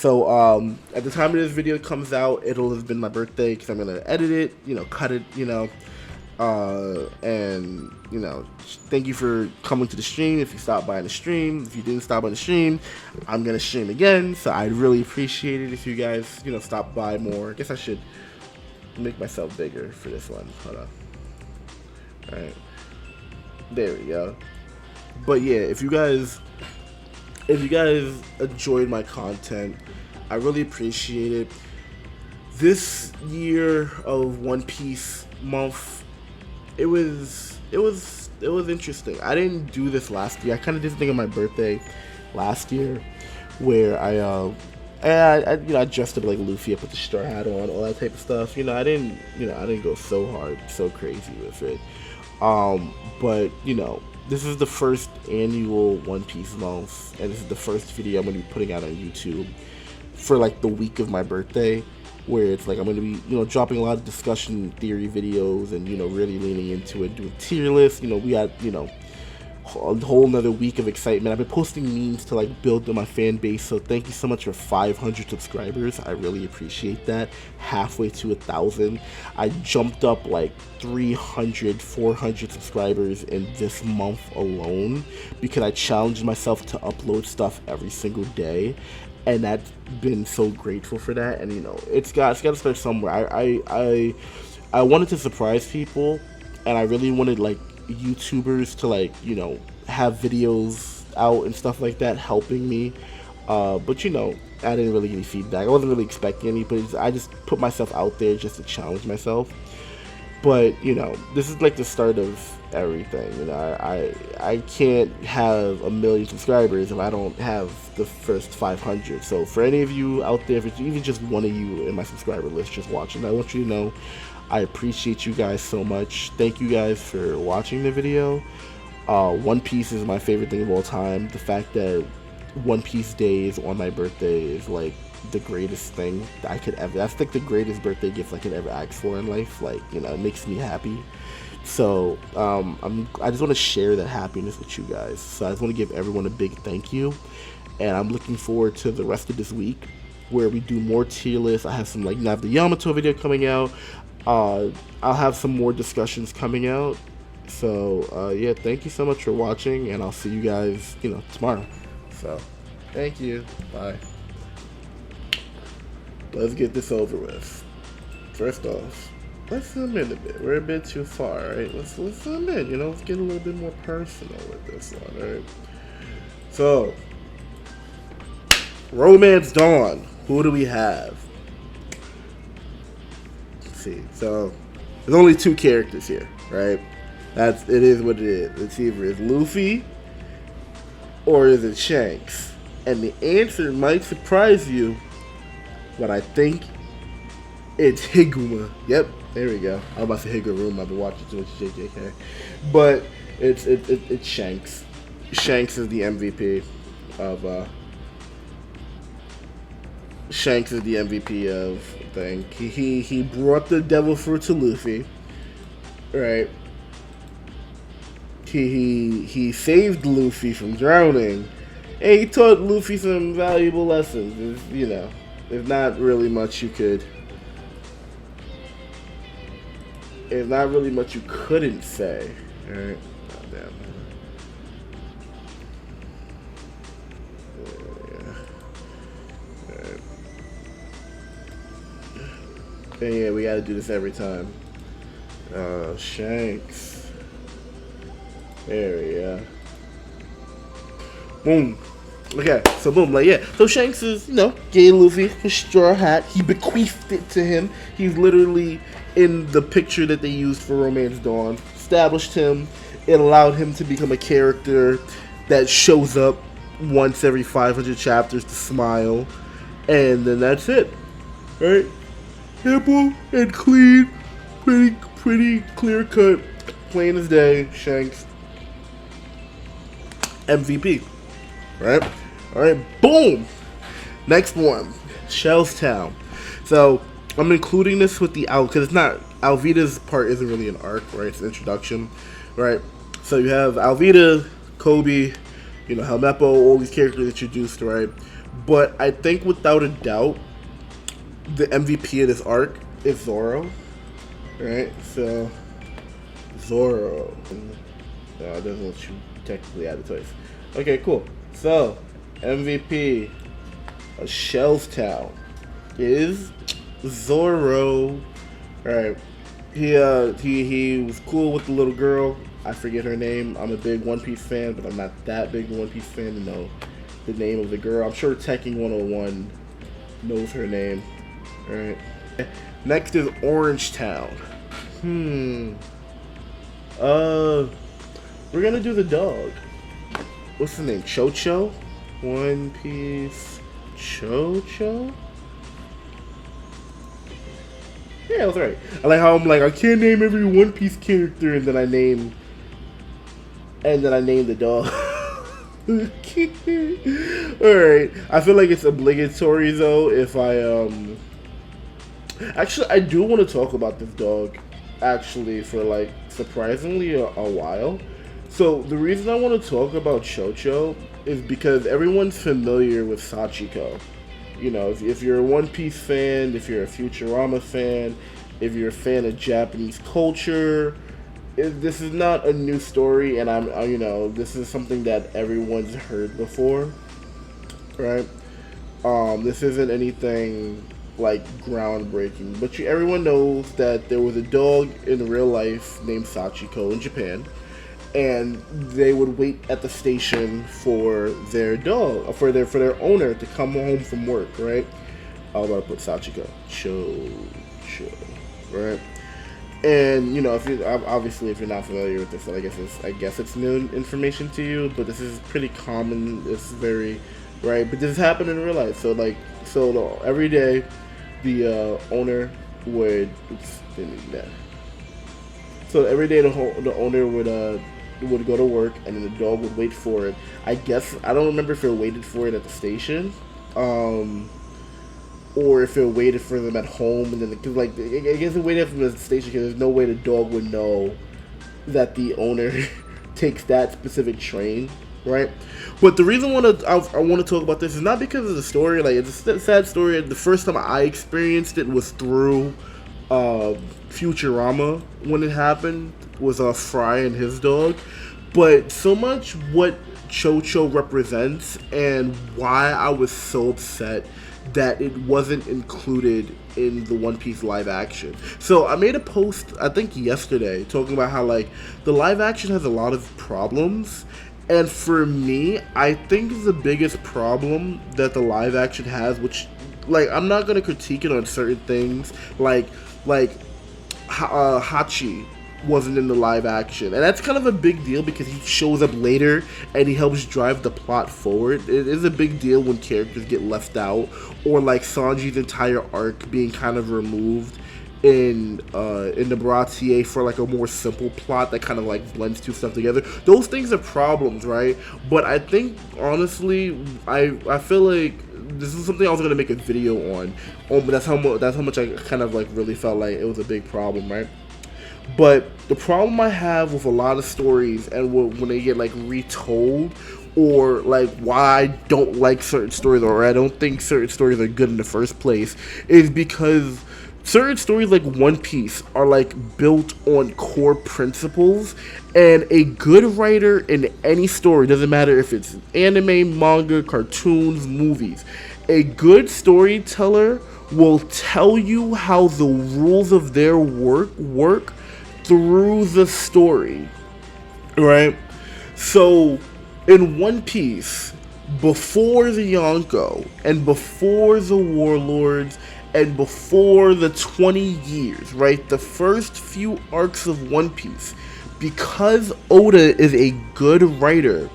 So at the time of this video comes out, it'll have been my birthday because I'm gonna edit it, cut it, and thank you for coming to the stream. If you stopped by the stream, if you didn't stop by the stream, I'm gonna stream again. So I'd really appreciate it if you guys, stop by more. I guess I should make myself bigger for this one. Hold on. All right, there we go. But yeah, if you guys enjoyed my content, I really appreciate it. This year of One Piece month, it was interesting. I didn't do this last year. I kind of did this thing on my birthday last year, where I dressed up like Luffy. I put the straw hat on, all that type of stuff. I didn't go so hard, so crazy with it. But this is the first annual One Piece month, and this is the first video I'm going to be putting out on YouTube for like the week of my birthday, where it's like I'm going to be, dropping a lot of discussion theory videos and, really leaning into it, doing tier lists. We got, a whole another week of excitement. I've been posting memes to like build my fan base, so thank you so much for 500 subscribers. I really appreciate that. Halfway to 1,000. I jumped up like 300, 400 subscribers in this month alone because I challenged myself to upload stuff every single day, and that's been so grateful for that. And it's got to start somewhere. I wanted to surprise people, and I really wanted like YouTubers to like have videos out and stuff like that helping me, but I didn't really get any feedback. I wasn't really expecting any, but I just put myself out there just to challenge myself. But this is like the start of everything. I can't have 1 million subscribers if I don't have the first 500. So for any of you out there, if it's even just one of you in my subscriber list just watching, I want you to know I appreciate you guys so much. Thank you guys for watching the video. One Piece is my favorite thing of all time. The fact that One Piece Day is on my birthday is like the greatest thing that I could ever. That's like the greatest birthday gift I could ever ask for in life. Like, it makes me happy. So I just want to share that happiness with you guys. So I just want to give everyone a big thank you, and I'm looking forward to the rest of this week where we do more tier lists. I have some I have the Yamato video coming out. I'll have some more discussions coming out. So yeah, thank you so much for watching, and I'll see you guys tomorrow. So thank you, bye. Let's get this over with. First off, let's zoom in a bit. We're a bit too far, right? Let's zoom in, let's get a little bit more personal with this one, right? So Romance Dawn, who do we have? See, so there's only 2 characters here, right? It is what it is. It's either it's Luffy or is it Shanks? And the answer might surprise you, but I think it's Higuma. Yep, there we go. I'm about to say Higuruma. I've been watching too much JJK, but it's Shanks. Shanks is the MVP of Shanks is the MVP of thing. He brought the devil fruit to Luffy, right? He saved Luffy from drowning, and he taught Luffy some valuable lessons. There's not really much you could. There's not really much you couldn't say, right? Oh, damn. Yeah, we gotta do this every time. Shanks. There we go. Boom. Okay, so boom, so Shanks is, gave Luffy his straw hat. He bequeathed it to him. He's literally in the picture that they used for Romance Dawn. Established him. It allowed him to become a character that shows up once every 500 chapters to smile. And then that's it. Right? Simple and clean, pretty clear cut, plain as day. Shanks, MVP, right? All right, boom. Next one, Shell's Town. So I'm including this with the because it's not Alvida's part isn't really an arc, right? It's an introduction, right? So you have Alvida, Kobe, Helmeppo, all these characters introduced, right? But I think without a doubt, the MVP of this arc is Zoro, right? So Zoro. No, it doesn't let you technically add it twice. Okay, cool. So MVP of Shell's Town is Zoro. Alright. He was cool with the little girl. I forget her name. I'm a big One Piece fan, but I'm not that big a One Piece fan to know the name of the girl. I'm sure Tekking 101 knows her name. Alright. Next is Orange Town. We're gonna do the dog. What's the name? Chocho? One Piece Chocho? Yeah, that's right. I like how I'm like, I can't name every One Piece character, and then I name the dog. Alright. I feel like it's obligatory though if I actually I do want to talk about this dog actually for like surprisingly a while. So the reason I want to talk about Chocho is because everyone's familiar with Sachiko. You know, if you're a One Piece fan, if you're a Futurama fan, if you're a fan of Japanese culture, this is not a new story, and you know, this is something that everyone's heard before, right? This isn't anything like groundbreaking, but everyone knows that there was a dog in real life named Sachiko in Japan, and they would wait at the station for their dog, for their owner to come home from work, right? I was about to put Sachiko, Chocho, right? And you know, if you obviously if you're not familiar with this, I guess it's new information to you, but this is pretty common. It's very right, but this happened in real life. So every day, the owner would So every day the owner would go to work, and then the dog would wait for it. I guess I don't remember if it waited for it at the station, or if it waited for them at home, and then cause like I guess it waited for them at the station because there's no way the dog would know that the owner takes that specific train, right? But the reason I want to talk about this is not because of the story. Like, it's a sad story. The first time I experienced it was through Futurama when it happened, was Fry and his dog. But so much what Chocho represents and why I was so upset that it wasn't included in the One Piece live action. So I made a post, I think yesterday, talking about how like the live action has a lot of problems. And for me, I think the biggest problem that the live action has, which, like, I'm not gonna critique it on certain things, like Hachi wasn't in the live action, and that's kind of a big deal because he shows up later and he helps drive the plot forward. It is a big deal when characters get left out, or like Sanji's entire arc being kind of removed in the Baratier for like a more simple plot that kind of like blends two stuff together. Those things are problems, right? But I think honestly, I feel like this is something I was gonna make a video on. But that's how much I kind of like really felt like it was a big problem, right? But the problem I have with a lot of stories and when they get like retold, or like why I don't like certain stories, or I don't think certain stories are good in the first place, is because certain stories like One Piece are like built on core principles, and a good writer in any story, doesn't matter if it's anime, manga, cartoons, movies, a good storyteller will tell you how the rules of their work through the story, right? So in One Piece, before the Yonko and before the Warlords and before the 20 years, right, the first few arcs of One Piece, because Oda is a good writer,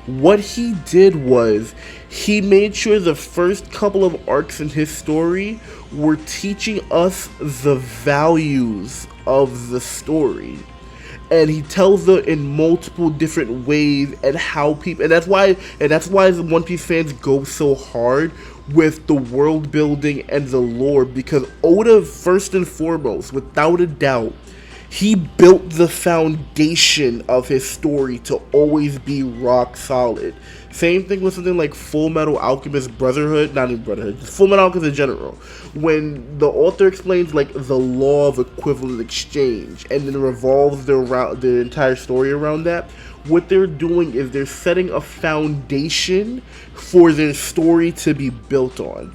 what he did was he made sure the first couple of arcs in his story were teaching us the values of the story. And he tells them in multiple different ways, and how people, and that's why the One Piece fans go so hard with the world building and the lore, because Oda, first and foremost, without a doubt, He built the foundation of his story to always be rock solid. Same thing with something like Full Metal Alchemist Brotherhood, not even Brotherhood, just Full Metal Alchemist in general. When the author explains like the law of equivalent exchange and then revolves their entire story around that, what they're doing is they're setting a foundation for their story to be built on.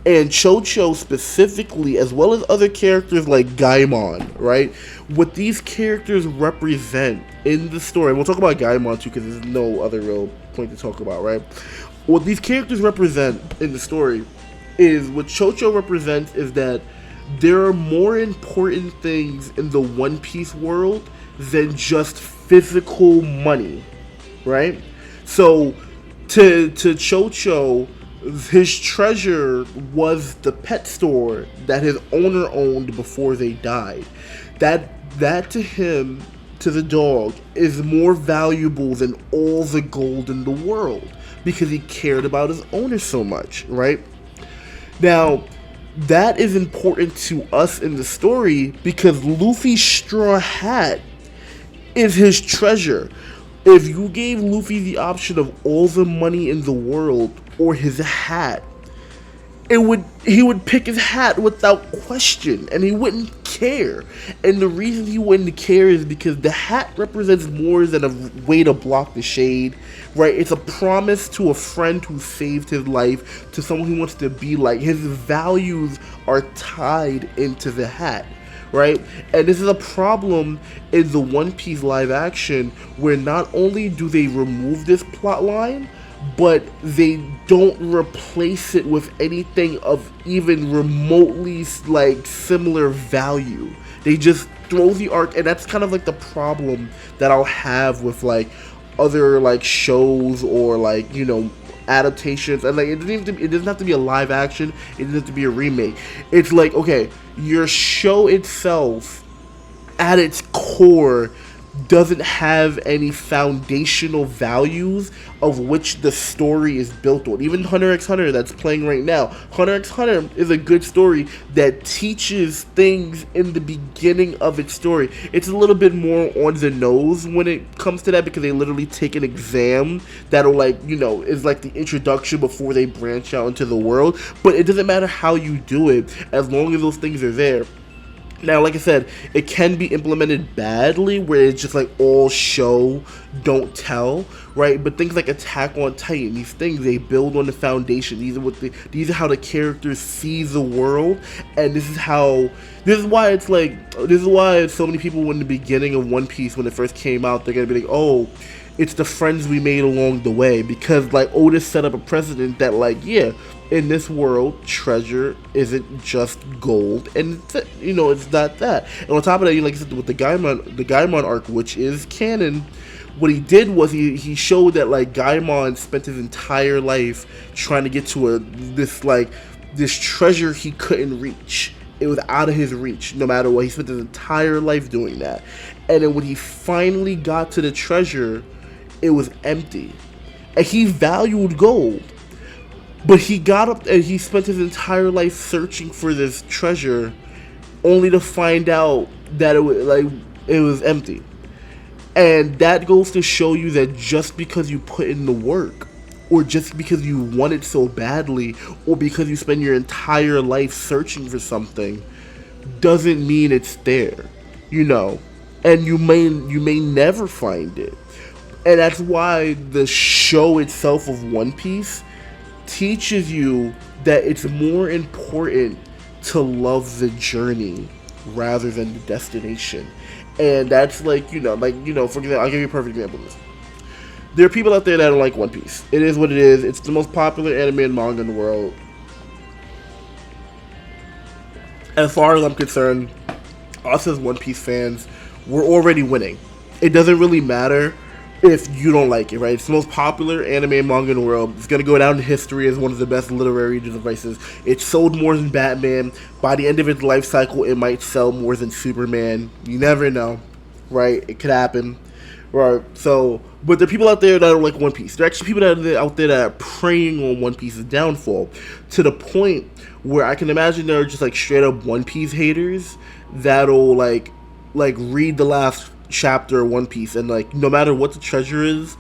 And Chocho specifically, as well as other characters like Gaimon, right? What these characters represent in the story, and we'll talk about Gaimon too, because there's no other real point to talk about, right? What these characters represent in the story is what Chocho represents is that there are more important things in the One Piece world than just physical money, right? So to Chocho, his treasure was the pet store that his owner owned before they died. That to him, to the dog, is more valuable than all the gold in the world because he cared about his owner so much, right? Now, that is important to us in the story because Luffy's straw hat is his treasure. If you gave Luffy the option of all the money in the world or his hat, he would pick his hat without question, and he wouldn't care. And the reason he wouldn't care is because the hat represents more than a way to block the shade, right? It's a promise to a friend who saved his life, to someone who wants to be like. His values are tied into the hat, right? And this is a problem in the One Piece live action, where not only do they remove this plot line, but they don't replace it with anything of even remotely like similar value. They just throw the arc, and that's kind of like the problem that I'll have with like other like shows or like, you know, adaptations. And like it doesn't have to be a live action, it doesn't have to be a remake. It's like, okay, your show itself at its core doesn't have any foundational values of which the story is built on. Even Hunter x Hunter that's playing right now, Hunter x Hunter is a good story that teaches things in the beginning of its story. It's a little bit more on the nose when it comes to that because they literally take an exam that'll like, you know, is like the introduction before they branch out into the world. But it doesn't matter how you do it as long as those things are there. Now, like I said, it can be implemented badly, where it's just like all show, don't tell, right? But things like Attack on Titan, these things, they build on the foundation. These are how the characters see the world, and this is why so many people in the beginning of One Piece, when it first came out, they're gonna be like, oh, it's the friends we made along the way, because like Otis set up a precedent that like, yeah, in this world, treasure isn't just gold, and you know, it's not that. And on top of that, you like you said, with the Gaimon arc, which is canon, what he did was he showed that like Gaimon spent his entire life trying to get to this treasure he couldn't reach. It was out of his reach, no matter what. He spent his entire life doing that, and then when he finally got to the treasure, it was empty, and he valued gold. But he got up and he spent his entire life searching for this treasure, only to find out that it was empty. And that goes to show you that just because you put in the work, or just because you want it so badly, or because you spend your entire life searching for something, doesn't mean it's there, you know. And you may never find it. And that's why the show itself of One Piece teaches you that it's more important to love the journey rather than the destination. And that's like, for example, I'll give you a perfect example of this. There are people out there that don't like One Piece. It is what it is. It's the most popular anime and manga in the world. As far as I'm concerned, us as One Piece fans, we're already winning. It doesn't really matter if you don't like it, right? It's the most popular anime and manga in the world. It's going to go down in history as one of the best literary devices. It sold more than Batman. By the end of its life cycle, it might sell more than Superman. You never know, right? It could happen, right? So, but there are people out there that don't like One Piece. There are actually people out there that are preying on One Piece's downfall, to the point where I can imagine there are just like straight up One Piece haters that'll like like read the last chapter of One Piece, and like no matter what the treasure is,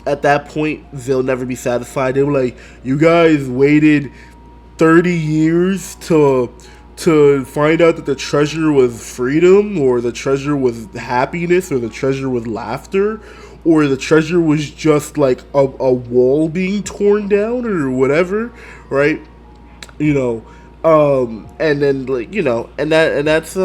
at that point they'll never be satisfied. They were like, you guys waited 30 years to find out that the treasure was freedom, or the treasure was happiness, or the treasure was laughter, or the treasure was just like a wall being torn down or whatever, right? You know, and then like that's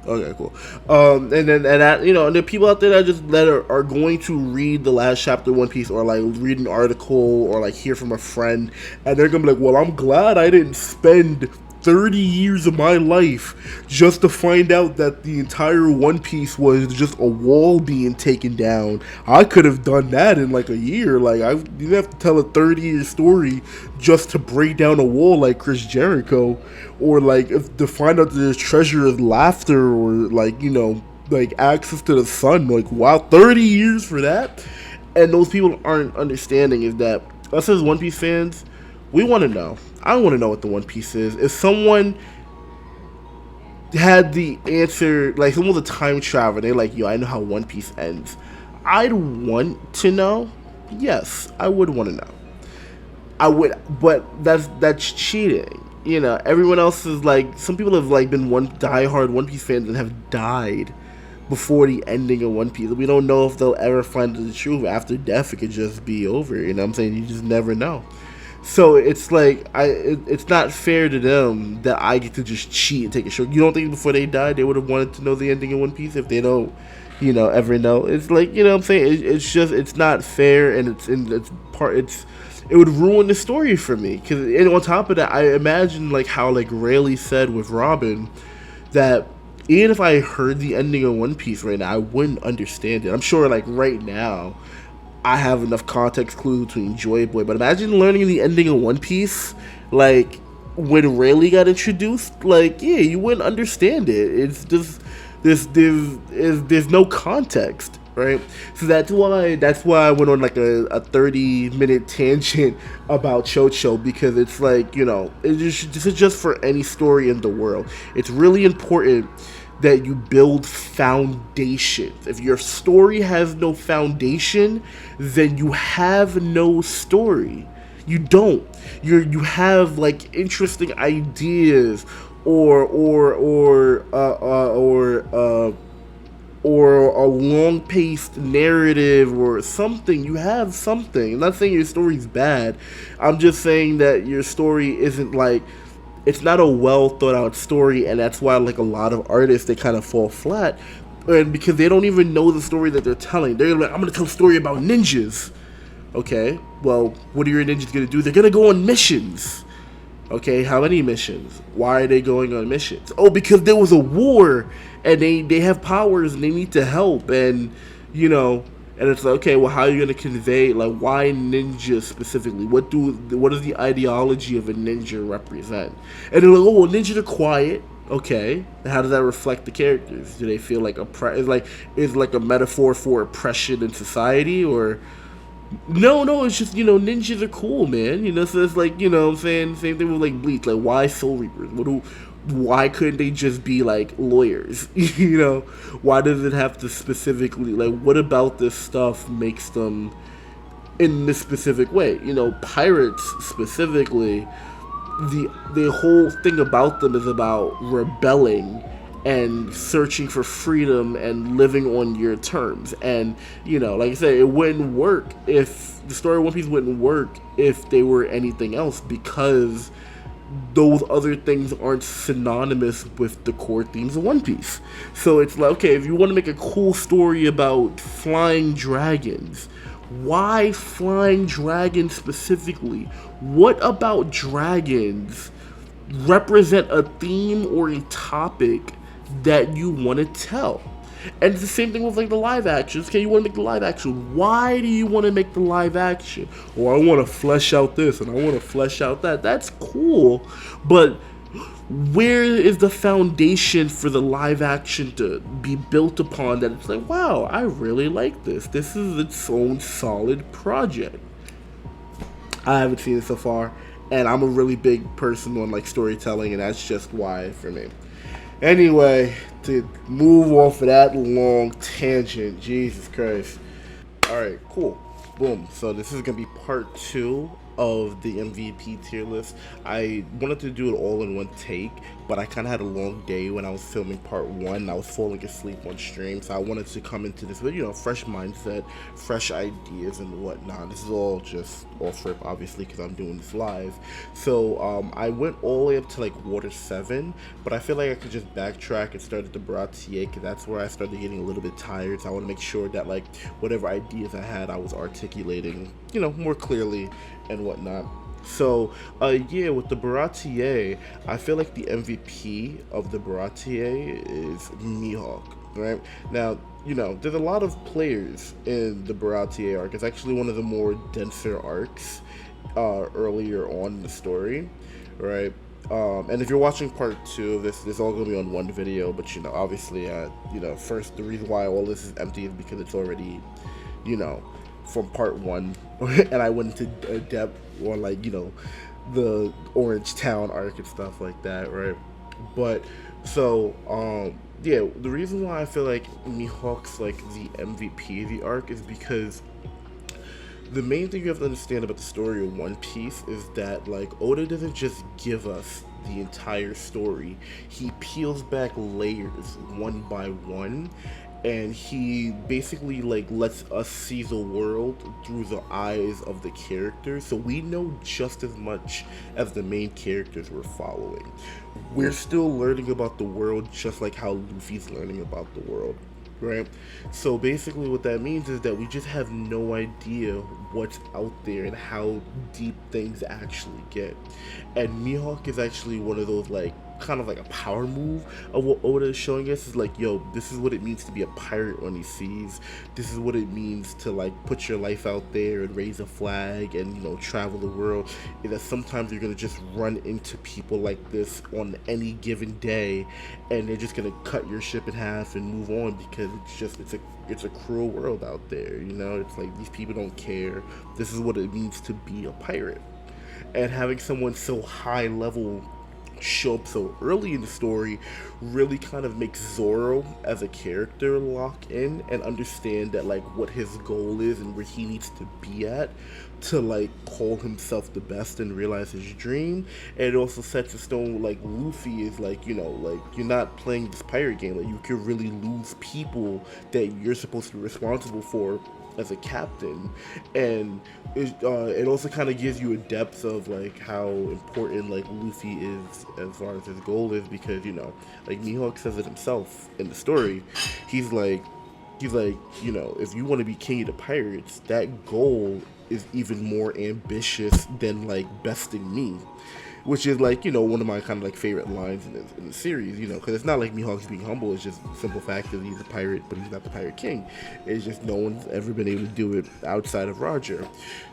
okay, cool. And that, and there are people out there that are going to read the last chapter of One Piece, or like read an article, or like hear from a friend, and they're gonna be like, "Well, I'm glad I didn't spend 30 years of my life just to find out that the entire One Piece was just a wall being taken down. I could have done that in like a year. Like, I didn't have to tell a 30-year story just to break down a wall like Chris Jericho, or like if to find out that there's treasure is laughter, or like like access to the sun. Like, wow, 30 years for that." And those people aren't understanding is that us as One Piece fans, we want to know. I want to know what the One Piece is. If someone had the answer, like someone was a time traveler, they're like, "Yo, I know how One Piece ends." I'd want to know. Yes, I would want to know. I would, but that's cheating. Everyone else is like, some people have like been diehard One Piece fans and have died before the ending of One Piece. We don't know if they'll ever find the truth. After death, it could just be over. You know what I'm saying? You just never know. So it's like it's not fair to them that I get to just cheat and take a short. You don't think before they died they would have wanted to know the ending of One Piece if they don't, ever know? It's like, what I'm saying, it's just, it's not fair, and it would ruin the story for me. And on top of that, I imagine like how like Rayleigh said with Robin, that even if I heard the ending of One Piece right now, I wouldn't understand it. I'm sure like right now I have enough context clues between Joy Boy, but imagine learning the ending of One Piece, like when Rayleigh got introduced. Like, yeah, you wouldn't understand it. It's just there's no context, right? So that's why I went on like a 30-minute tangent about Chocho, because it's like, this is just for any story in the world. It's really important that you build foundations. If your story has no foundation, then you have no story. You don't. You have like interesting ideas, or a long-paced narrative or something. You have something. I'm not saying your story's bad. I'm just saying that your story isn't like, it's not a well thought out story, and that's why like a lot of artists, they kind of fall flat, and because they don't even know the story that they're telling. They're like, "I'm gonna tell a story about ninjas." Okay, well, what are your ninjas gonna do? They're gonna go on missions. Okay, how many missions? Why are they going on missions? Oh, because there was a war, and they have powers and they need to help, and and it's like, okay, well, how are you gonna convey, like, why ninja specifically? What does the ideology of a ninja represent? And they're like, oh, well, ninjas are quiet. Okay, and how does that reflect the characters? Do they feel like is like a metaphor for oppression in society, or no? It's just, ninjas are cool, man. So it's like, what I'm saying, same thing with like Bleach. Like, why Soul Reapers? Why couldn't they just be like lawyers? Why does it have to specifically, like, what about this stuff makes them in this specific way? Pirates specifically, the whole thing about them is about rebelling and searching for freedom and living on your terms. And like I said, it wouldn't work if the story of One Piece wouldn't work if they were anything else, because those other things aren't synonymous with the core themes of One Piece. So it's like, okay, if you want to make a cool story about flying dragons, why flying dragons specifically? What about dragons represent a theme or a topic that you want to tell? And it's the same thing with like the live actions. Okay, you want to make the live action. Why do you want to make the live action? Or I want to flesh out this and I want to flesh out that. That's cool, but where is the foundation for the live action to be built upon, that it's like, wow, I really like this. This is its own solid project. I haven't seen it so far, and I'm a really big person on like storytelling, and that's just why for me. Anyway, to move off of that long tangent, Jesus Christ. All right, cool. Boom. So this is gonna be part two of the MVP tier list. I wanted to do it all in one take, but I kind of had a long day when I was filming part one. I was falling asleep on stream, so I wanted to come into this with fresh mindset, fresh ideas, and whatnot. This is all just off rip, obviously, because I'm doing this live. So I went all the way up to like Water 7, but I feel like I could just backtrack and start at the Baratier, because that's where I started getting a little bit tired. So I want to make sure that like whatever ideas I had, I was articulating, more clearly and whatnot. So, yeah, with the Baratier, I feel like the MVP of the Baratier is Mihawk, right? Now, there's a lot of players in the Baratier arc. It's actually one of the more denser arcs earlier on in the story, right? And if you're watching part two of this all gonna be on one video, but obviously, first, the reason why all this is empty is because it's already, you know, from part one, and I went into depth on the Orange Town arc and stuff like that, right? But so yeah, the reason why I feel like Mihawk's like the MVP of the arc is because the main thing you have to understand about the story of One Piece is that like Oda doesn't just give us the entire story. He peels back layers one by one, and he basically like lets us see the world through the eyes of the characters, so we know just as much as the main characters we're following. We're still learning about the world just like how Luffy's learning about the world, right? So basically what that means is that we just have no idea what's out there and how deep things actually get. And Mihawk is actually one of those like kind of like a power move of what Oda is showing us. Is like, yo, this is what it means to be a pirate on these seas. This is what it means to like put your life out there and raise a flag and travel the world. Is that sometimes you're gonna just run into people like this on any given day, and they're just gonna cut your ship in half and move on because it's a cruel world out there. It's like these people don't care. This is what it means to be a pirate. And having someone so high level show up so early in the story really kind of makes Zoro as a character lock in and understand that like what his goal is and where he needs to be at to like call himself the best and realize his dream. And it also sets a stone like Luffy is like, like you're not playing this pirate game, like you could really lose people that you're supposed to be responsible for as a captain. And it also kind of gives you a depth of like how important like Luffy is as far as his goal is, because like Mihawk says it himself in the story. He's like if you want to be king of the pirates, that goal is even more ambitious than like besting me, which is like one of my kind of like favorite lines in the series, because it's not like Mihawk's being humble. It's just a simple fact that he's a pirate, but he's not the pirate king. It's just no one's ever been able to do it outside of Roger.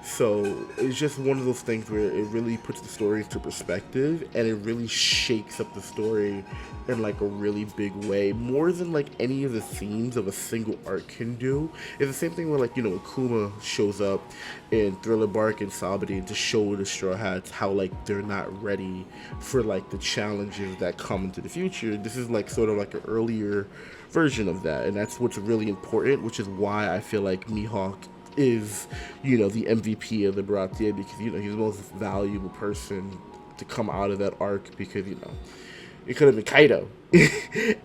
So it's just one of those things where it really puts the story into perspective, and it really shakes up the story in like a really big way, more than like any of the themes of a single arc can do. It's the same thing where like when Kuma shows up in Thriller Bark and Sabaody to show the Straw Hats how like they're not ready for like the challenges that come into the future. This is like sort of like an earlier version of that, and that's what's really important, which is why I feel like Mihawk is the MVP of the Baratier, because he's the most valuable person to come out of that arc, because it could have been Kaido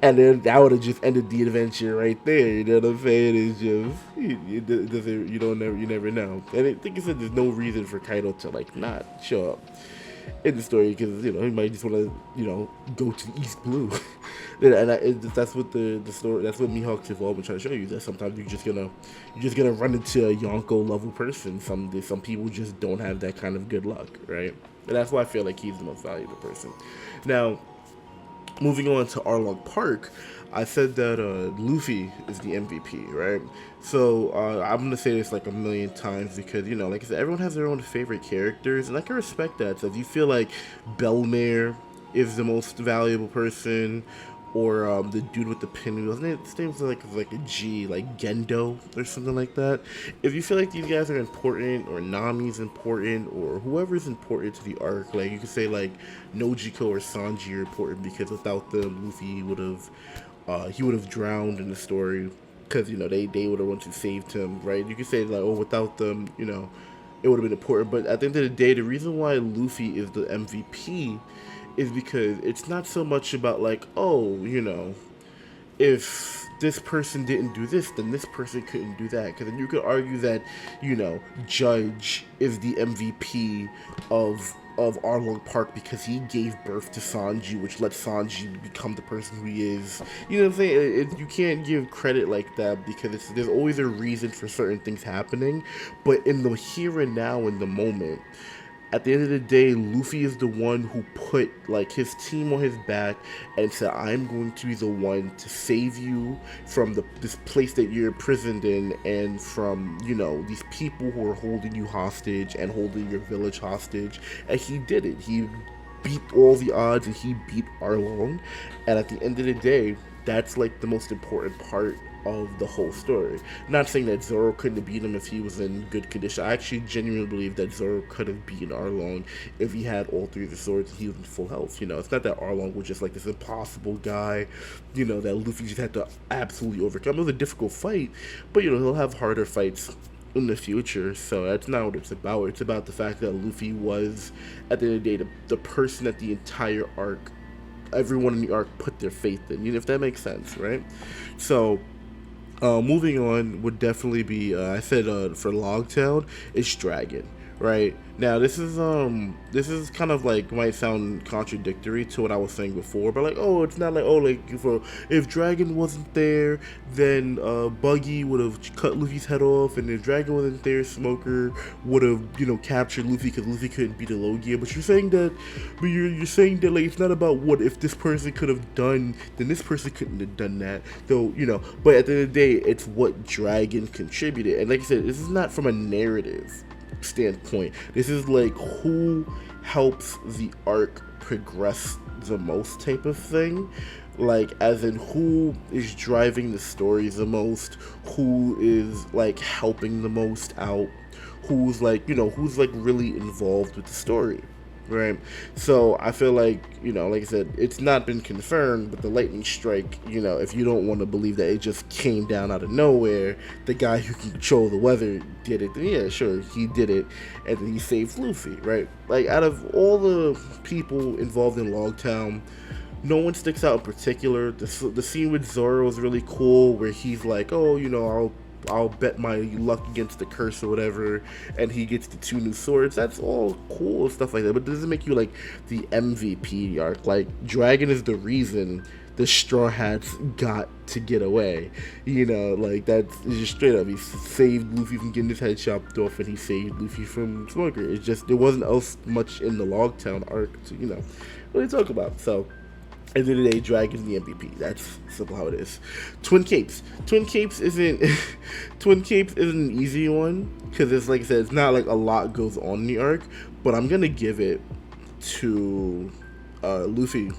and then that would have just ended the adventure right there. You know what I'm saying? It's just you never know. And I think said there's no reason for Kaido to like not show up in the story, because he might just want to go to the East Blue. And that's what the story, that's what Mihawk's involvement trying to show you, that sometimes you're just gonna run into a Yonko level person. Some people just don't have that kind of good luck, right? And that's why I feel like he's the most valuable person. Now, moving on to Arlong Park, I said that Luffy is the MVP, right? So I'm gonna say this like a million times, because like I said, everyone has their own favorite characters, and I can respect that. So if you feel like Belmare is the most valuable person, or the dude with the pinwheels. His name's like a G, like Gendo or something like that. If you feel like these guys are important, or Nami's important, or whoever's important to the arc, like you could say like Nojiko or Sanji are important because without them, Luffy would have he would have drowned in the story because they would have wanted to saved him, right? You could say like, oh, without them, it would have been important. But at the end of the day, the reason why Luffy is the MVP is because it's not so much about like, oh, if this person didn't do this, then this person couldn't do that. Because then you could argue that, Judge is the MVP of Arlong Park because he gave birth to Sanji, which let Sanji become the person who he is. You know what I'm saying? You can't give credit like that because there's always a reason for certain things happening. But in the here and now, in the moment, at the end of the day, Luffy is the one who put like his team on his back and said, "I'm going to be the one to save you from this place that you're imprisoned in, and from these people who are holding you hostage and holding your village hostage." And he did it. He beat all the odds and he beat Arlong. And at the end of the day, that's like the most important part of the whole story. Not saying that Zoro couldn't have beat him if he was in good condition. I actually genuinely believe that Zoro could have beaten Arlong if he had all three of the swords and he was in full health. It's not that Arlong was just like this impossible guy, that Luffy just had to absolutely overcome. It was a difficult fight, but he'll have harder fights in the future, so that's not what it's about. It's about the fact that Luffy was, at the end of the day, the person that the entire arc, everyone in the arc put their faith in, if that makes sense, right? So moving on would definitely be I said for Logtown, it's Dragon, right? Now this is kind of like might sound contradictory to what I was saying before, but like, oh, it's not like, oh, like if Dragon wasn't there, then Buggy would have cut Luffy's head off, and if Dragon wasn't there, Smoker would have captured Luffy because Luffy couldn't beat a Logia. But you're saying that like it's not about what if this person could have done, then this person couldn't have done that, though. But at the end of the day, it's what Dragon contributed, and like I said, this is not from a narrative standpoint. This is like who helps the arc progress the most type of thing, like as in who is driving the stories the most, who is like helping the most out, who's like who's like really involved with the story, right? So I feel like like I said, it's not been confirmed, but the lightning strike, if you don't want to believe that it just came down out of nowhere, the guy who can control the weather did it, then yeah, sure, he did it, and then he saved Luffy, right? Like out of all the people involved in Logtown, no one sticks out in particular. The scene with Zoro is really cool, where he's like, oh, I'll bet my luck against the curse or whatever, and he gets the 2 new swords. That's all cool and stuff like that, but it doesn't make you like the MVP arc. Like Dragon is the reason the Straw Hats got to get away. Like that's just straight up. He saved Luffy from getting his head chopped off, and he saved Luffy from Smoker. It's just there wasn't else much in the Logtown arc to really talk about. So at the end of the day, Dragon's the MVP. That's simple how it is. Twin Capes. Twin Capes isn't an easy one because it's like I said, it's not like a lot goes on in the arc. But I'm gonna give it to Luffy,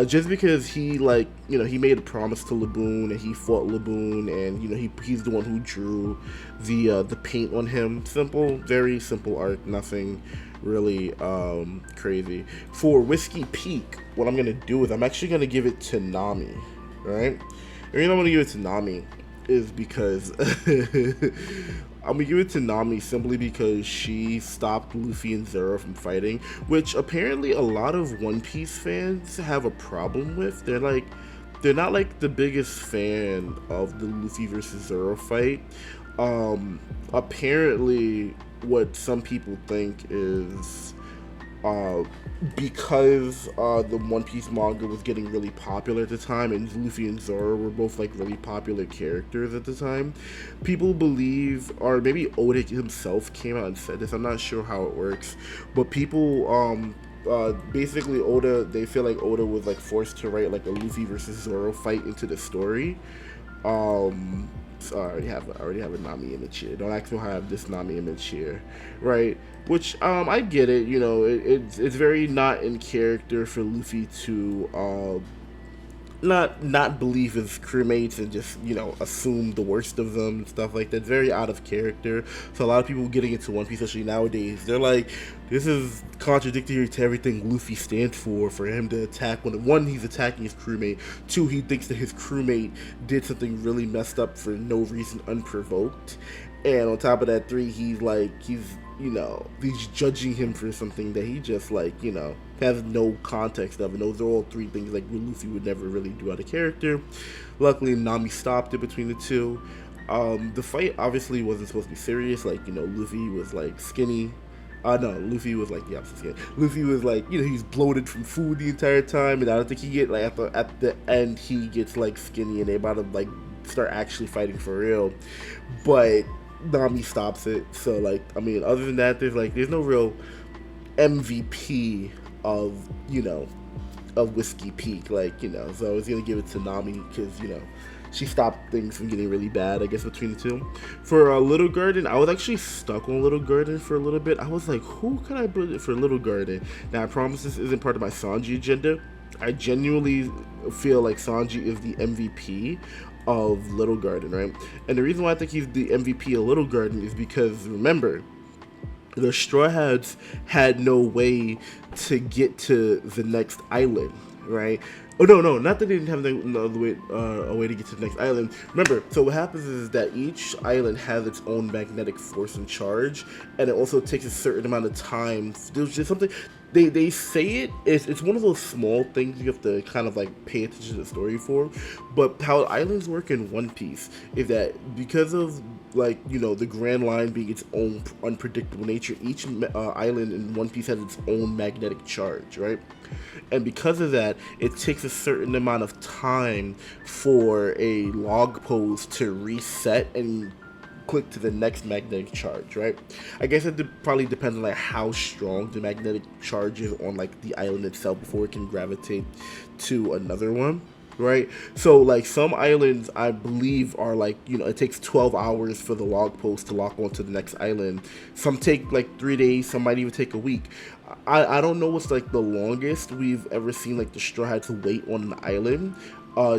just because he he made a promise to Laboon and he fought Laboon, and he's the one who drew the paint on him. Simple, very simple arc. Nothing really crazy. For Whiskey Peak, what I'm gonna do is I'm actually gonna give it to Nami, right? The reason I'm gonna give it to Nami is because I'm gonna give it to Nami simply because she stopped Luffy and Zoro from fighting, which apparently a lot of One Piece fans have a problem with. They're not like the biggest fan of the Luffy versus Zoro fight. Apparently what some people think is because the One Piece manga was getting really popular at the time, and Luffy and Zoro were both like really popular characters at the time, people believe, or maybe Oda himself came out and said this, I'm not sure how it works, but people basically they feel like Oda was like forced to write like a Luffy versus Zoro fight into the story. So I already have a Nami image here. Don't ask me how I have this Nami image here, right? Which I get it. It's very not in character for Luffy to not believe his crewmates and just assume the worst of them and stuff like that. Very out of character. So a lot of people getting into One Piece, especially nowadays, they're like, this is contradictory to everything Luffy stands for. For him to attack when one, he's attacking his crewmate. Two, he thinks that his crewmate did something really messed up for no reason, unprovoked. And on top of that, three, he's judging him for something that he just has no context of. And those are all three things like Luffy would never really do out of character. Luckily, Nami stopped it between the two. The fight obviously wasn't supposed to be serious. Luffy was skinny. No, Luffy was the opposite skin. Luffy was he's bloated from food the entire time, and I don't think he get at the end he gets skinny, and they about to start actually fighting for real. But Nami stops it. So other than that, there's no real MVP of Whiskey Peak. So I was gonna give it to Nami because she stopped things from getting really bad, I guess, between the two. For Little Garden, I was actually stuck on Little Garden for a little bit. I was like, who can I put it for Little Garden? Now, I promise this isn't part of my Sanji agenda. I genuinely feel like Sanji is the MVP of Little Garden, right? And the reason why I think he's the MVP of Little Garden is because, remember, the Straw Hats had no way to get to the next island, right? Oh, no, not that they didn't have a way to get to the next island. Remember, so what happens is that each island has its own magnetic force and charge, and it also takes a certain amount of time. There's just something, they say it's one of those small things you have to kind of pay attention to the story for, but how islands work in One Piece is that because of the Grand Line being its own unpredictable nature, each island in One Piece has its own magnetic charge, right? And because of that, it takes a certain amount of time for a log post to reset and click to the next magnetic charge, right? I guess it probably depends on how strong the magnetic charge is on the island itself before it can gravitate to another one. Right, so some islands I believe are it takes 12 hours for the log post to lock onto the next island. Some take 3 days, some might even take a week. I don't know what's the longest we've ever seen the Straw Hats wait on an island.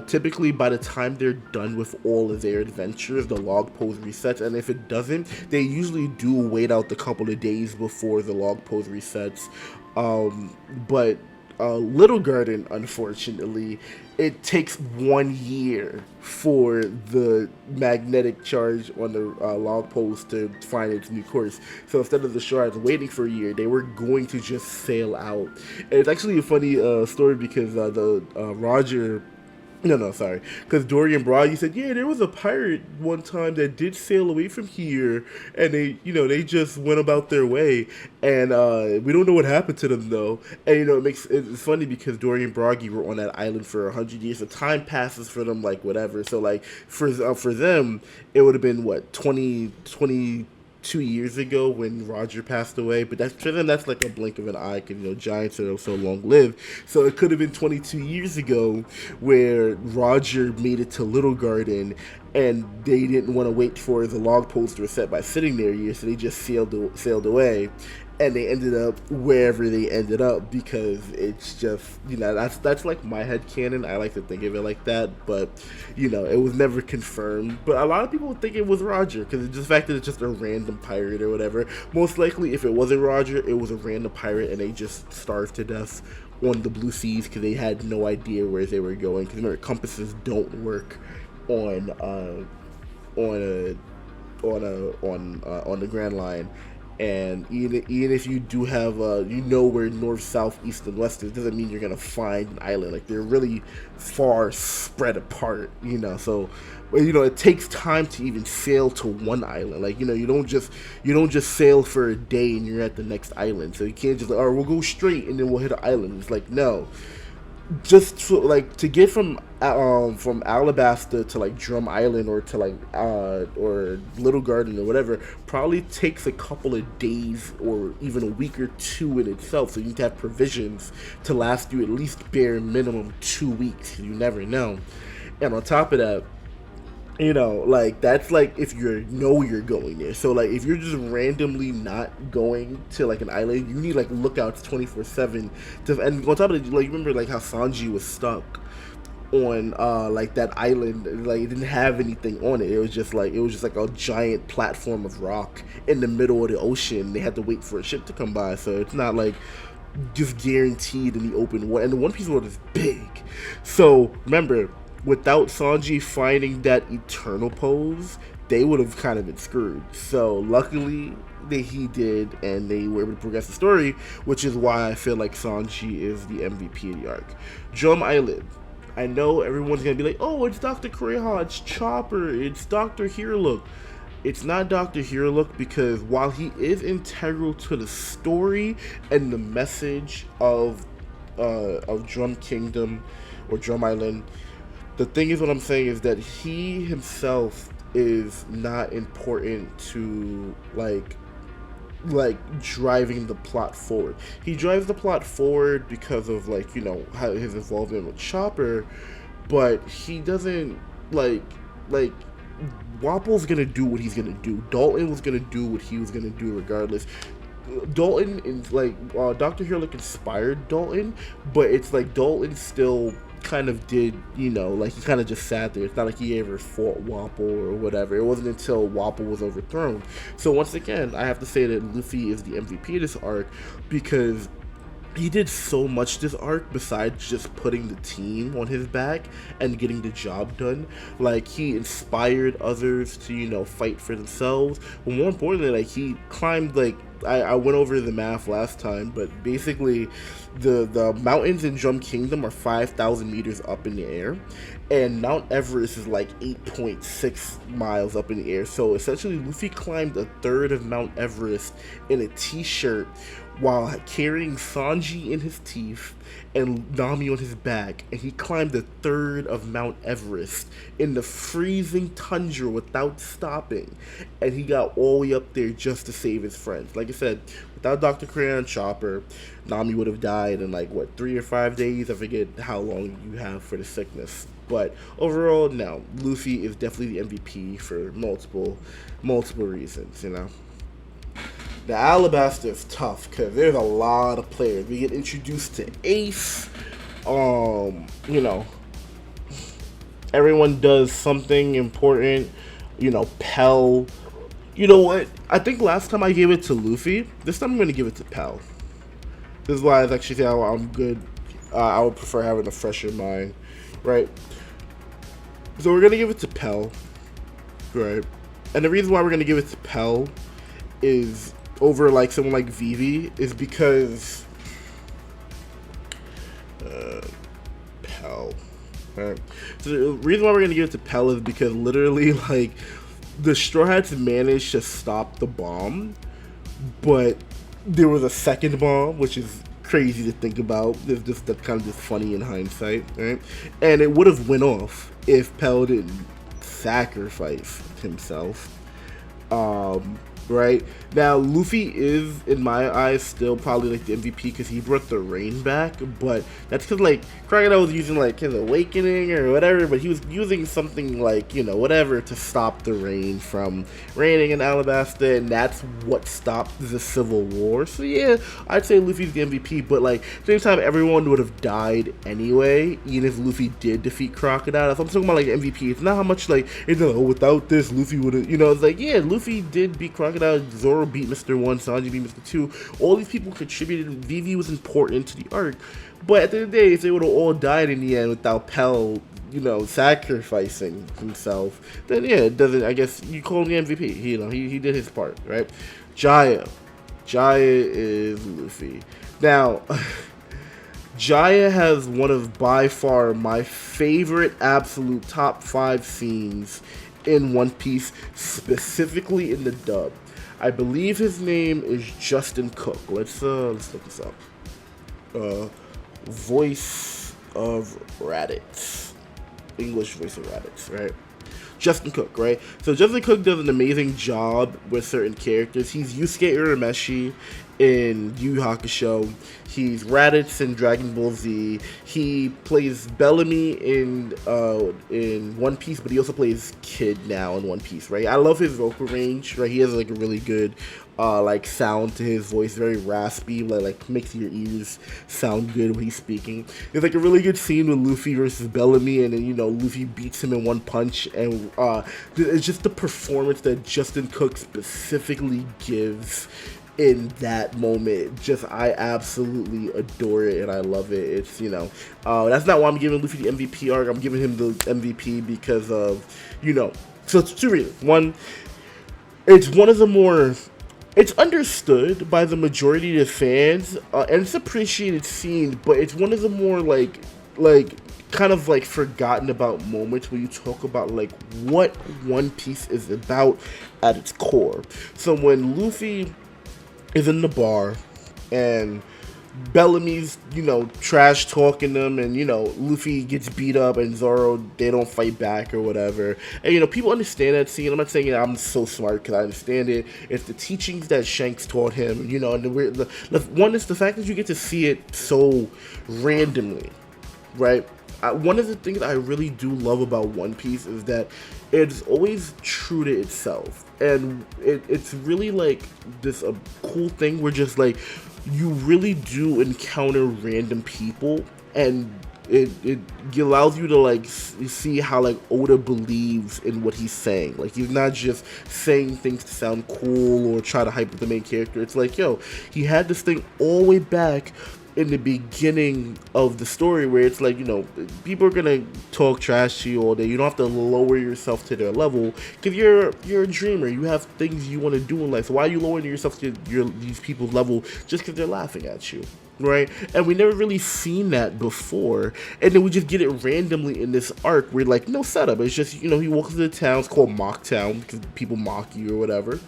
Typically by the time they're done with all of their adventures, the log post resets, and if it doesn't, they usually do wait out the couple of days before the log post resets. But Little Garden, unfortunately, it takes 1 year for the magnetic charge on the log post to find its new course. So instead of the Straw Hats waiting for a year, they were going to just sail out. And it's actually a funny story because Roger... No, sorry. Because Dorian Brody said, yeah, there was a pirate one time that did sail away from here, and they just went about their way, and we don't know what happened to them though. And it's funny because Dorian Brody were on that island for 100 years. So time passes for them whatever. So for them, it would have been what 2 years ago when Roger passed away, but that's for them that's a blink of an eye because giants are so long lived. So it could have been 22 years ago where Roger made it to Little Garden and they didn't want to wait for the log post to reset by sitting there a year, so they just sailed away. And they ended up wherever they ended up because it's just, that's my headcanon. I like to think of it like that, but, it was never confirmed. But a lot of people think it was Roger because it's just the fact that it's just a random pirate or whatever. Most likely, if it wasn't Roger, it was a random pirate and they just starved to death on the Blue Seas because they had no idea where they were going. Because remember, compasses don't work on the Grand Line. And even if you do have, where north, south, east, and west is, doesn't mean you're going to find an island. They're really far spread apart, So, it takes time to even sail to one island. You don't just sail for a day and you're at the next island. So you can't just, we'll go straight and then we'll hit an island. It's no. Just to get from Alabasta to Drum Island or to or Little Garden or whatever probably takes a couple of days or even a week or two in itself. So you need to have provisions to last you at least bare minimum 2 weeks. You never know. And on top of that, that's if you're going there. So if you're just randomly not going to an island, you need lookouts 24/7 and on top of it, remember how Sanji was stuck on like that island. Like, it didn't have anything on it. It was just like a giant platform of rock in the middle of the ocean. They had to wait for a ship to come by, so it's not like just guaranteed in the open world. And the One Piece world is big, so remember, without Sanji finding that eternal pose, they would have kind of been screwed. So luckily that he did, and they were able to progress the story, which is why I feel like Sanji is the MVP of the arc. Drum Island. I know everyone's gonna be like, oh, it's Dr. Koreha, it's Chopper, it's Dr. Herolook. It's not Dr. Herolook, because while he is integral to the story and the message of Drum Kingdom or Drum Island, the thing is, what I'm saying is that he himself is not important to like driving the plot forward. He drives the plot forward because of, like, you know, how his involvement with Chopper, but he doesn't like Wapple's gonna do what he's gonna do. Dalton was gonna do what he was gonna do regardless. Dalton is like Dr. Heroic inspired Dalton, but it's like Dalton still kind of did, you know, like he kind of just sat there. It's not like he ever fought Wapple or whatever. It wasn't until Wapple was overthrown. So once again, I have to say that Luffy is the MVP of this arc, because he did so much this arc besides just putting the team on his back and getting the job done. Like, he inspired others to, you know, fight for themselves. But more importantly, like, he climbed, like, I went over the math last time, but basically the mountains in Drum Kingdom are 5,000 meters up in the air, and Mount Everest is like 8.6 miles up in the air. So essentially, Luffy climbed a third of Mount Everest in a t-shirt while carrying Sanji in his teeth and Nami on his back, and he climbed a third of Mount Everest in the freezing tundra without stopping, and he got all the way up there just to save his friends. Like I said, without Dr. Crayon and Chopper, Nami would have died in, like, what, 3 or 5 days? I forget how long you have for the sickness. But overall, no, Luffy is definitely the MVP for multiple reasons, you know. The Alabasta is tough because there's a lot of players. We get introduced to Ace. You know, everyone does something important. You know, Pell. You know what? I think last time I gave it to Luffy. This time I'm going to give it to Pell. This is why I was actually saying I'm good. I would prefer having a fresher mind, right? So we're going to give it to Pell, right? And the reason why we're going to give it to Pell is over like someone like Vivi is because Pell. Right. So the reason why we're gonna give it to Pell is because literally, like, the Straw Hats managed to stop the bomb, but there was a second bomb, which is crazy to think about. That's kind of just funny in hindsight, right? And it would have went off if Pell didn't sacrifice himself. Right now, Luffy is, in my eyes, still probably like the MVP because he brought the rain back, but that's because, like, Crocodile was using like his awakening or whatever, but he was using something like, you know, whatever to stop the rain from raining in Alabasta, and that's what stopped the Civil War. So yeah, I'd say Luffy's the MVP, but like at the same time, everyone would have died anyway, even if Luffy did defeat Crocodile. So I'm talking about like MVP. It's not how much like, it's like, oh, without this, Luffy would have, you know, it's like, yeah, Luffy did beat Crocodile. Zoro beat Mr. 1, Sanji beat Mr. 2. All these people contributed. Vivi was important to the arc. But at the end of the day, if they would have all died in the end without Pell, you know, sacrificing himself, then yeah, it doesn't, I guess you call him the MVP. You know, he did his part, right? Jaya is Luffy. Now, Jaya has one of, by far, my favorite absolute top 5 scenes in One Piece, specifically in the dub. I believe his name is Justin Cook. Let's look this up. Voice of Raditz. English voice of Raditz, right? Justin Cook, right? So Justin Cook does an amazing job with certain characters. He's Yusuke Urameshi in Yu Yu Hakusho. He's Raditz in Dragon Ball Z. He plays Bellamy in One Piece, but he also plays Kid now in One Piece, right? I love his vocal range, right? He has like a really good like sound to his voice, very raspy, like makes your ears sound good when he's speaking. There's like a really good scene with Luffy versus Bellamy, and then Luffy beats him in one punch, and it's just the performance that Justin Cook specifically gives in that moment. Just, I absolutely adore it and I love it. It's that's not why I'm giving Luffy the MVP arc. I'm giving him the MVP because of so it's two reasons. One, it's one of the more, it's understood by the majority of the fans, and it's appreciated scene, but it's one of the more like kind of like forgotten about moments when you talk about like what One Piece is about at its core. So when Luffy is in the bar and Bellamy's, trash talking them, and, Luffy gets beat up and Zoro, they don't fight back or whatever. And, people understand that scene. I'm not saying I'm so smart because I understand it. It's the teachings that Shanks taught him, and the one is the fact that you get to see it so randomly, right? One of the things I really do love about One Piece is that it's always true to itself. And it's really like this cool thing where just like you really do encounter random people, and it allows you to like see how like Oda believes in what he's saying. Like, he's not just saying things to sound cool or try to hype up the main character. It's like, he had this thing all the way back in the beginning of the story where it's like, people are gonna talk trash to you all day. You don't have to lower yourself to their level because you're a dreamer. You have things you want to do in life. So why are you lowering yourself to these people's level just because they're laughing at you, right? And we never really seen that before, and then we just get it randomly in this arc where like no setup. It's just he walks to the town. It's called Mock Town because people mock you or whatever.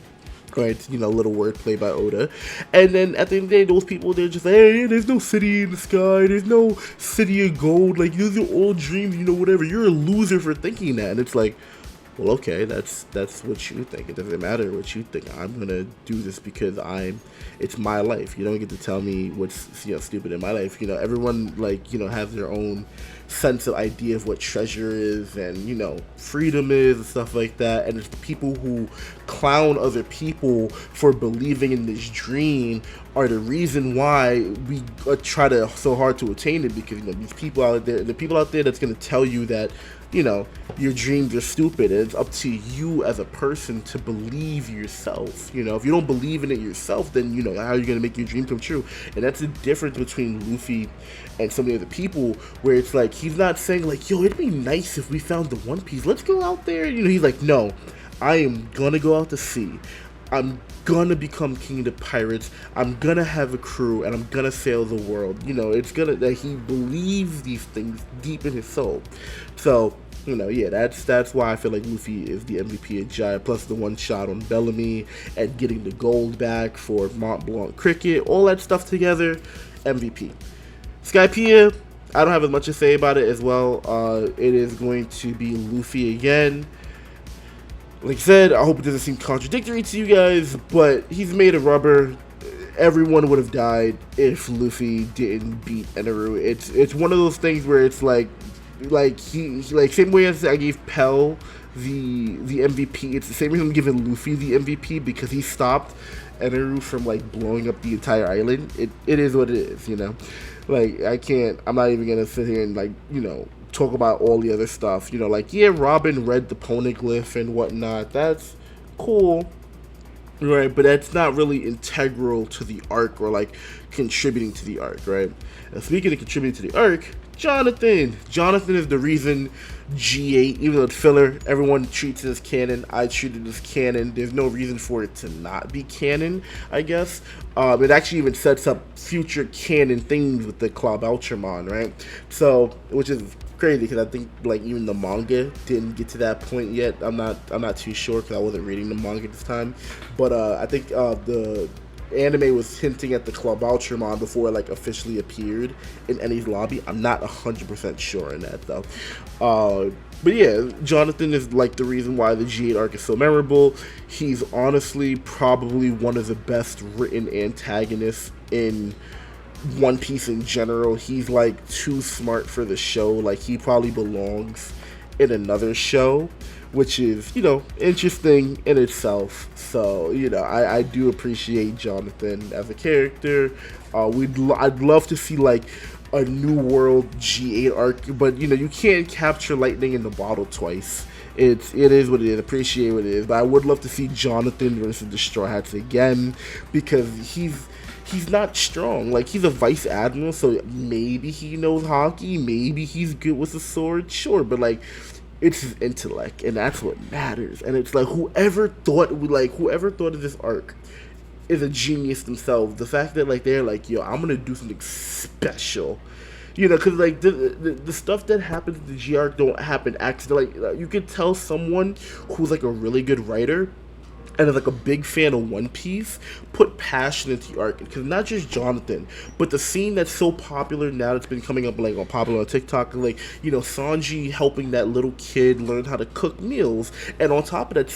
Right, little wordplay by Oda. And then at the end of the day, those people, they're just like, hey, there's no city in the sky, there's no city of gold, like, these are all dreams, whatever. You're a loser for thinking that. And it's like, well, okay, that's what you think. It doesn't matter what you think. I'm gonna do this because it's my life. You don't get to tell me what's stupid in my life. Everyone has their own sense of idea of what treasure is and freedom is and stuff like that. And it's the people who clown other people for believing in this dream are the reason why we try to so hard to attain it, because these people out there, the people out there that's gonna tell you that your dreams are stupid, and it's up to you as a person to believe yourself. If you don't believe in it yourself, then how are you gonna make your dream come true? And that's the difference between Luffy and some of the other people, where it's like he's not saying like, yo, it'd be nice if we found the One Piece, let's go out there. He's like, no, I am gonna go out to sea. I'm gonna become king of the pirates. I'm gonna have a crew, and I'm gonna sail the world. It's gonna that he believes these things deep in his soul. So, yeah, that's why I feel like Luffy is the MVP of Jaya, plus the one shot on Bellamy and getting the gold back for Mont Blanc cricket, all that stuff together, MVP. Skypiea, I don't have as much to say about it as well. It is going to be Luffy again. Like I said, I hope it doesn't seem contradictory to you guys, but he's made of rubber. Everyone would have died if Luffy didn't beat Eneru. It's one of those things where it's like he same way as I gave Pell the MVP, it's the same reason I'm giving Luffy the MVP, because he stopped Eneru from like blowing up the entire island. It is what it is, Like, I'm not even gonna sit here and like, talk about all the other stuff. Yeah, Robin read the poneglyph and whatnot. That's cool. Right, but that's not really integral to the arc or like contributing to the arc, right? And speaking of contributing to the arc, Jonathan is the reason G8, even though it's filler, everyone treats it as canon. I treat it as canon. There's no reason for it to not be canon, I guess. It actually even sets up future canon things with the Club Ultramon, right? So, which is crazy because I think like even the manga didn't get to that point yet. I'm not too sure because I wasn't reading the manga this time, but I think the anime was hinting at the Club Ultraman before it like officially appeared in Enies Lobby. I'm not 100% sure on that though. But yeah, Jonathan is like the reason why the G8 arc is so memorable. He's honestly probably one of the best written antagonists in One Piece in general. He's like too smart for the show. Like he probably belongs in another show, which is, interesting in itself. So, I do appreciate Jonathan as a character. I'd love to see like a New World G8 arc, but you can't capture lightning in the bottle twice. It is what it is. Appreciate what it is, but I would love to see Jonathan versus the Straw Hats again, because he's not strong. Like, he's a vice admiral, so maybe he knows hockey, maybe he's good with a sword, sure, but like, it's his intellect, and that's what matters. And it's like whoever thought of this arc is a genius themselves. The fact that like they're like, yo, I'm gonna do something special, because like the stuff that happens in the G arc don't happen accidentally. Like, you could tell someone who's like a really good writer and is like a big fan of One Piece put passion into the arc, because not just Jonathan, but the scene that's so popular now that's been coming up like popular on TikTok, like Sanji helping that little kid learn how to cook meals, and on top of that,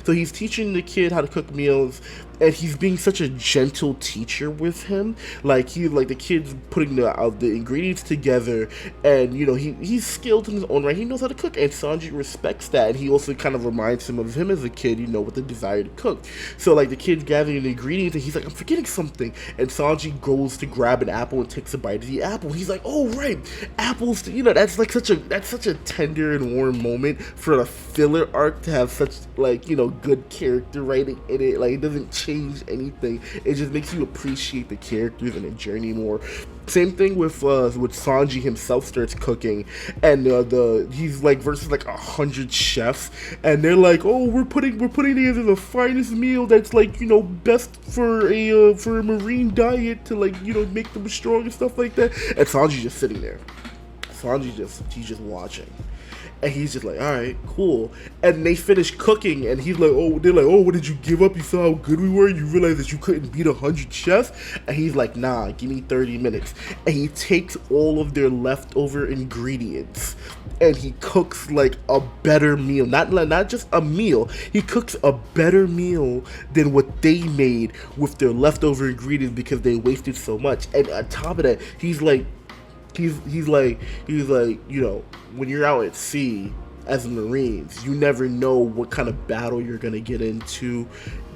so he's teaching the kid how to cook meals, and he's being such a gentle teacher with him. Like the kid's putting the ingredients together, and he's skilled in his own right. He knows how to cook, and Sanji respects that, and he also kind of reminds him of him as a kid, with the desire to cook. So like the kid's gathering the ingredients, and he's like, I'm forgetting something, and Sanji goes to grab an apple and takes a bite of the apple. He's like, oh right, apples. That's like such a tender and warm moment for a filler arc to have such like good character writing in it. Like, it doesn't change anything. It just makes you appreciate the characters and the journey more. Same thing with Sanji himself starts cooking, and he's like versus like 100 chefs, and they're like, oh, we're putting together the finest meal that's like best for a marine diet to like make them strong and stuff like that. And Sanji's just sitting there. He's just watching. And he's just like, all right, cool. And they finish cooking, and he's like, they're like, oh, what did you give up? You saw how good we were? You realized that you couldn't beat 100 chefs? And he's like, nah, give me 30 minutes. And he takes all of their leftover ingredients, and he cooks like a better meal. Not just a meal. He cooks a better meal than what they made with their leftover ingredients because they wasted so much. And on top of that, he's like, when you're out at sea as Marines, you never know what kind of battle you're gonna get into.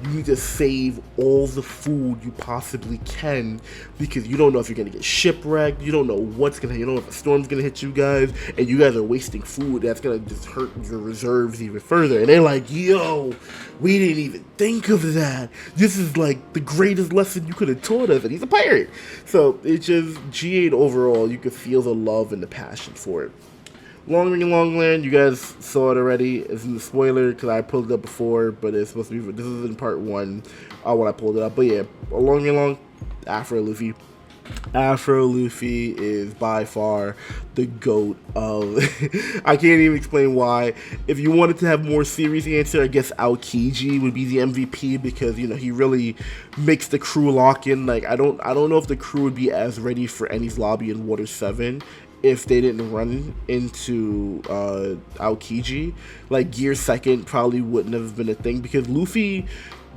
You need to save all the food you possibly can, because you don't know if you're gonna get shipwrecked. You don't know you don't know if a storm's gonna hit you guys, and you guys are wasting food. That's gonna just hurt your reserves even further. And they're like, yo, we didn't even think of that. This is like the greatest lesson you could have taught us. And he's a pirate. So it's just G8 overall. You could feel the love and the passion for it. Long Ring Longland, you guys saw it already. It's in the spoiler because I pulled it up before, but it's supposed to be. This is in part 1 when I pulled it up. But yeah, Long Ring Long, Afro Luffy. Afro Luffy is by far the GOAT of. I can't even explain why. If you wanted to have more serious answer, I guess Aokiji would be the MVP, because he really makes the crew lock in. Like, I don't know if the crew would be as ready for Enies Lobby in Water 7 if they didn't run into Aokiji. Like, Gear Second probably wouldn't have been a thing, because Luffy,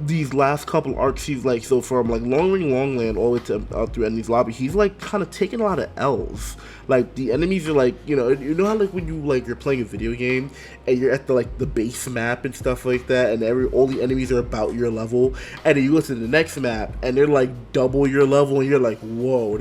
these last couple arcs, he's like, so from like Long Ring Longland all the way to through Enies Lobby, he's like kind of taking a lot of L's. Like, the enemies are like, you know how like when you're playing a video game and you're at the base map and stuff like that, and all the enemies are about your level, and then you go to the next map and they're like double your level, and you're like, whoa,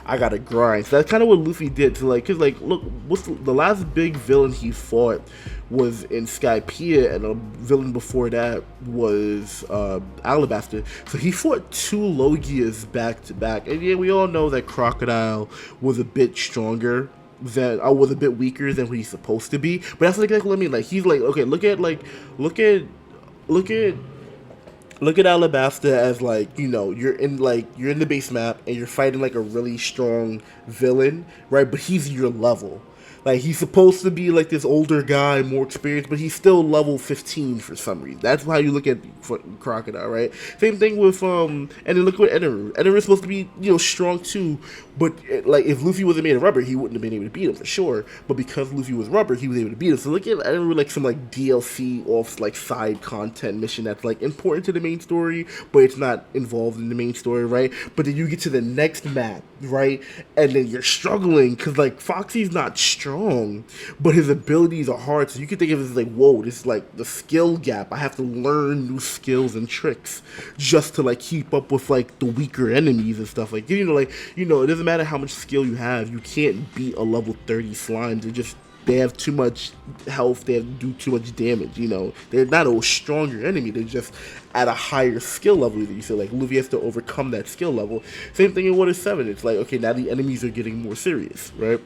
I gotta grind. So that's kind of what Luffy did. So like, cause like, look, what's the last big villain he fought was in Skypiea, and a villain before that was Alabasta. So he fought 2 Logias back to back, and yeah, we all know that Crocodile was a bit stronger than I was a bit weaker than what he's supposed to be. But that's like what I mean. Like, he's like, okay, look at Alabasta as like, you're in the base map and you're fighting like a really strong villain, right? But he's your level. Like, he's supposed to be like this older guy, more experienced, but he's still level 15 for some reason. That's how you look at Crocodile, right? Same thing with and then look at Eneru. Eneru's supposed to be, strong too, but like, if Luffy wasn't made of rubber, he wouldn't have been able to beat him for sure. But because Luffy was rubber, he was able to beat him. So look at Eneru like some like DLC off like side content mission that's like important to the main story, but it's not involved in the main story, right? But then you get to the next map, right? And then you're struggling because like Foxy's not strong, but his abilities are hard. So you can think of it as like, whoa, this is like the skill gap. I have to learn new skills and tricks just to like keep up with like the weaker enemies and stuff. Like, it doesn't matter how much skill you have, you can't beat a level 30 slime. They have too much health, they have to do too much damage, They're not a stronger enemy, they're just at a higher skill level than you. So, like, Luffy has to overcome that skill level. Same thing in Water 7. It's like, okay, now the enemies are getting more serious, right?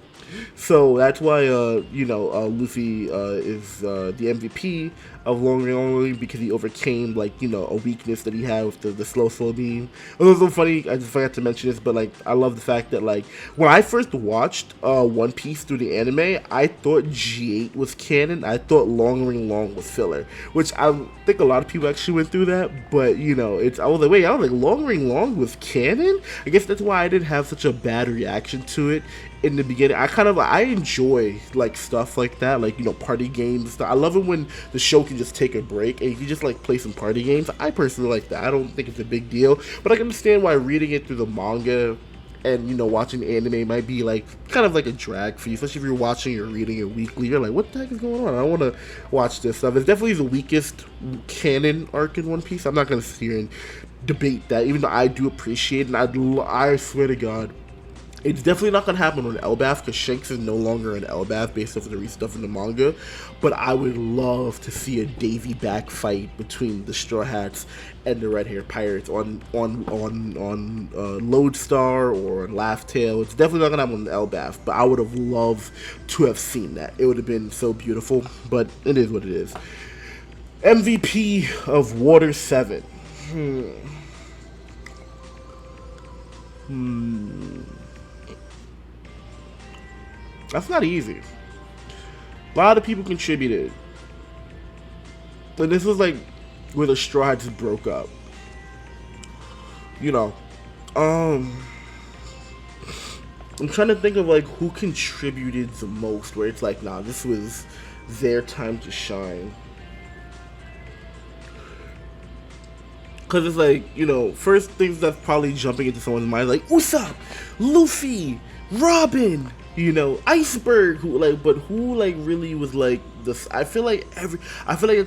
So that's why, Luffy is the MVP of Long Ring, because he overcame, like, a weakness that he had with the slow beam. It was so funny, I just forgot to mention this, but, like, I love the fact that, like, when I first watched One Piece through the anime, I thought G8 was canon. I thought Long Ring Long was filler, which I think a lot of people actually went through that, but, I was like, Long Ring Long was canon? I guess that's why I didn't have such a bad reaction to it in the beginning. I enjoy like stuff like that, like party games and stuff. I love it when the show can just take a break and you can just like play some party games. I personally like that. I don't think it's a big deal, but I can understand why reading it through the manga and watching the anime might be like kind of like a drag for you, especially if you're watching or reading it weekly. You're like, what the heck is going on? I want to watch this stuff. It's definitely the weakest canon arc in One Piece. I'm not going to sit here and debate that, even though I do appreciate it, and I swear to God, it's definitely not going to happen on Elbaf, because Shanks is no longer an Elbaf based off of the recent stuff in the manga. But I would love to see a Davy back fight between the Straw Hats and the Red Hair Pirates on Lodestar or Laugh Tale. It's definitely not going to happen on Elbaf, but I would have loved to have seen that. It would have been so beautiful, but it is what it is. MVP of Water 7. That's not easy. A lot of people contributed. And this was like where the Straw Hats broke up. I'm trying to think of like who contributed the most, where it's like, nah, this was their time to shine. Because it's like, first things that's probably jumping into someone's mind, like Usopp, Luffy, Robin, Iceberg, who really was like this. I feel like that's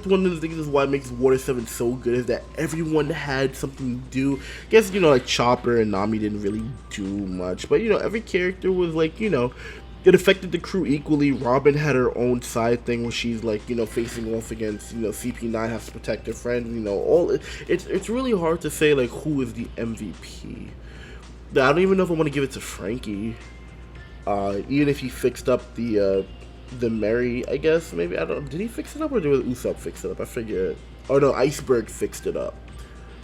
one of the things is why it makes Water 7 so good, is that everyone had something to do. I guess, like Chopper and Nami didn't really do much, but every character was like, it affected the crew equally. Robin had her own side thing where she's like, facing off against, CP9 has to protect her friend, it's really hard to say like who is the MVP. I don't even know if I want to give it to Frankie. Even if he fixed up the Mary, I guess, maybe, I don't know. Did he fix it up or did Usopp fix it up? I forget. Oh no, Iceberg fixed it up.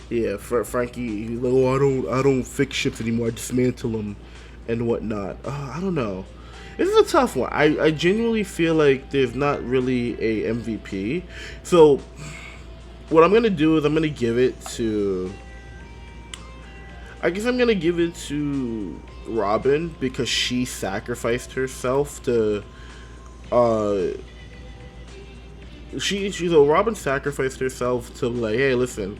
Yeah, for Frankie, he's like, oh, I don't fix ships anymore, I dismantle them and whatnot. I don't know. This is a tough one. I genuinely feel like there's not really a MVP. So what I'm gonna do is I'm gonna give it to, I guess I'm gonna give it to Robin, because she sacrificed herself to Robin sacrificed herself to like, hey, listen,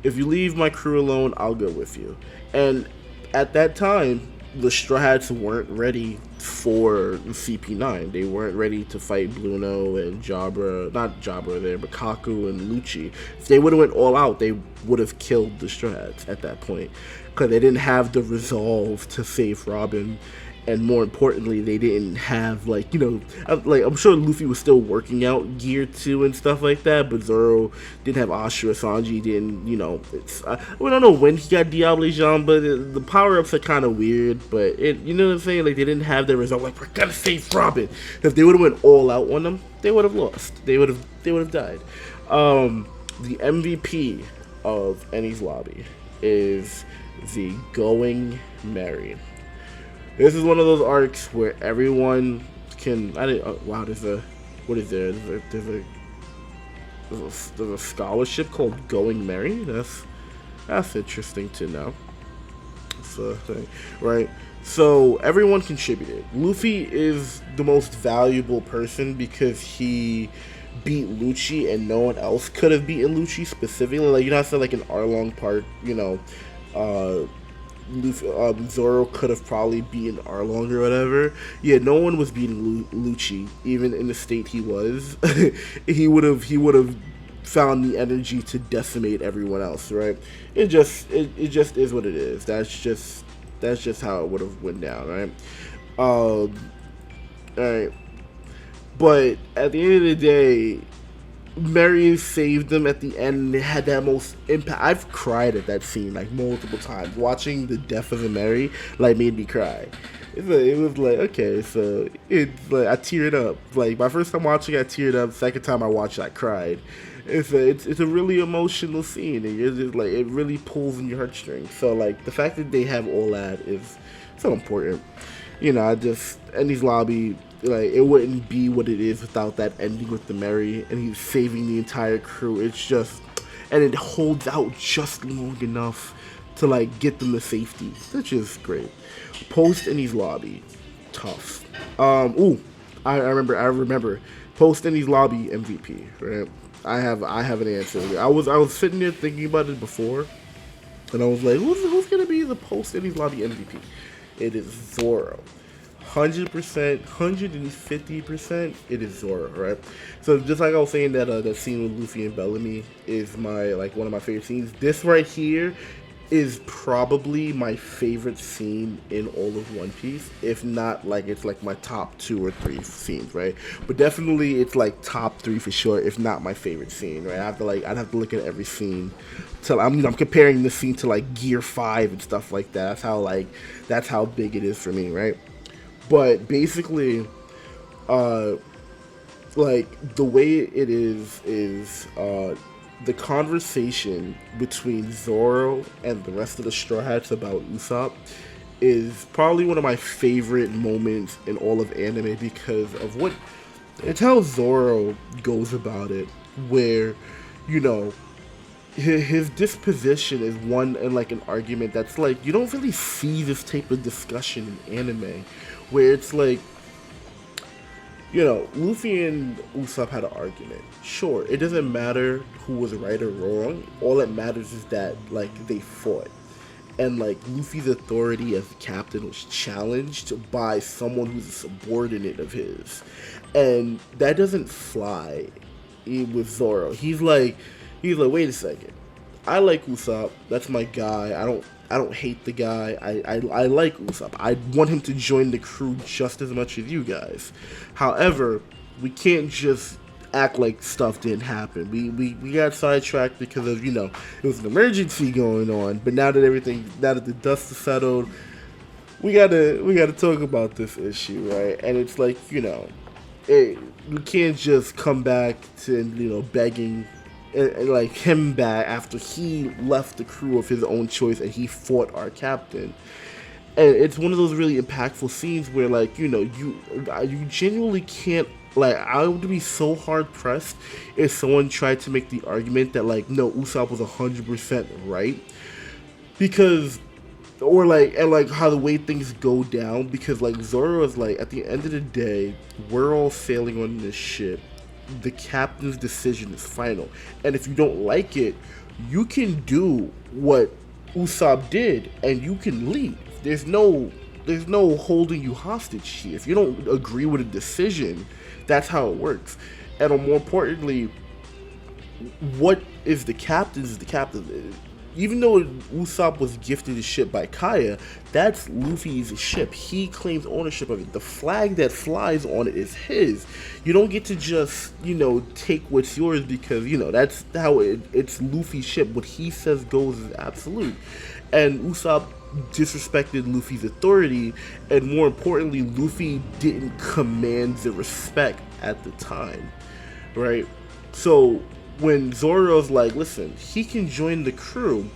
if you leave my crew alone, I'll go with you. And at that time, the Straw Hats weren't ready for CP9. They weren't ready to fight Bluno and Jabra, not Jabra there, but Kaku and Lucci. If they would have went all out, they would have killed the Straw Hats at that point, because they didn't have the resolve to save Robin. And more importantly, they didn't have, like, I'm sure Luffy was still working out Gear 2 and stuff like that, but Zoro didn't have Ashura, Sanji didn't, we don't know when he got Diable Jean, but the power-ups are kind of weird, but you know what I'm saying? Like, they didn't have their resolve, like, we're gonna save Robin. If they would have went all out on them, they would have lost. They would have died. The MVP of Enies Lobby is the Going Merry. This is one of those arcs where everyone can. I didn't. Wow, there's a. What is there? There's a scholarship called Going Merry. That's interesting to know. It's a thing, right? So everyone contributed. Luffy is the most valuable person because he beat Lucci and no one else could have beaten Lucci specifically. Like, you know, I said like in Arlong Park, you know, uh, Luffy, Zoro could have probably beaten Arlong or whatever. Yeah, no one was beating Lucci, even in the state he was. He would have found the energy to decimate everyone else, right? It just is what it is. That's just how it would have went down, right? All right, but at the end of the day, Mary saved them at the end, and it had that most impact. I've cried at that scene like multiple times. Watching the death of a Mary like made me cry. It was like, okay, so it's like I teared up. Like my first time watching, I teared up. Second time I watched, I cried. It's a really emotional scene, and it's just like it really pulls in your heartstrings. So like the fact that they have all that is so important. You know, I just Endy's Lobby, like it wouldn't be what it is without that ending with the Mary and he's saving the entire crew. It's just, and it holds out just long enough to like get them to safety, which is great. Post Endy's Lobby, tough. I remember post Endy's Lobby MVP, right? I have an answer. I was sitting there thinking about it before, and I was like, who's gonna be the post Endy's Lobby MVP? It is Zoro. 100%, 150%, it is Zoro, right? So just like I was saying that that scene with Luffy and Bellamy is my like one of my favorite scenes. This right here is probably my favorite scene in all of One Piece. If not, like it's like my top 2 or 3 scenes, right? But definitely it's like top 3 for sure, if not my favorite scene, right? I'd have to look at every scene. So I'm comparing this scene to like Gear 5 and stuff like that. That's how big it is for me, right? But basically, like the way it is the conversation between Zoro and the rest of the Straw Hats about Usopp is probably one of my favorite moments in all of anime because of what it's how Zoro goes about it, where you know his disposition is one and like an argument that's like you don't really see this type of discussion in anime, where it's like, you know, Luffy and Usopp had an argument. Sure, it doesn't matter who was right or wrong. All that matters is that, like, they fought. And, like, Luffy's authority as captain was challenged by someone who's a subordinate of his. And that doesn't fly with Zoro. He's like, wait a second. I like Usopp. That's my guy. I don't hate the guy. I like Usopp. I want him to join the crew just as much as you guys. However, we can't just act like stuff didn't happen. We got sidetracked because of, you know, it was an emergency going on. But now that the dust is settled, we gotta talk about this issue, right? And it's like, you know, we can't just come back to, you know, begging like him back after he left the crew of his own choice and he fought our captain. And it's one of those really impactful scenes where, like, you know, you genuinely can't, like, I would be so hard pressed if someone tried to make the argument that, like, no, Usopp was 100% right, because, or like, and like how the way things go down, because like Zoro is like, at the end of the day, we're all sailing on this ship. The captain's decision is final, and if you don't like it, you can do what Usopp did and you can leave. There's no holding you hostage here. If you don't agree with a decision, that's how it works. And more importantly, what is the captain is the captain. Even though Usopp was gifted his ship by Kaya, that's Luffy's ship. He claims ownership of it. The flag that flies on it is his. You don't get to just, you know, take what's yours because, you know, that's how it's Luffy's ship. What he says goes is absolute. And Usopp disrespected Luffy's authority, and more importantly, Luffy didn't command the respect at the time, right? So when Zoro's like, listen, he can join the crew,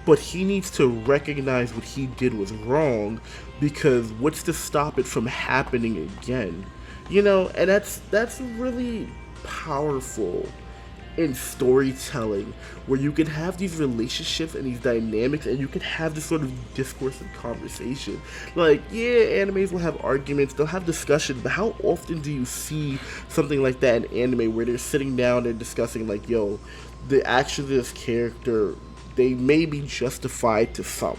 but he needs to recognize what he did was wrong, because what's to stop it from happening again? And that's really powerful in storytelling, where you can have these relationships and these dynamics, and you can have this sort of discourse and conversation. Like, yeah, animes will have arguments, they'll have discussion, but how often do you see something like that in anime where they're sitting down and discussing, like, yo, the actions of this character, they may be justified to some.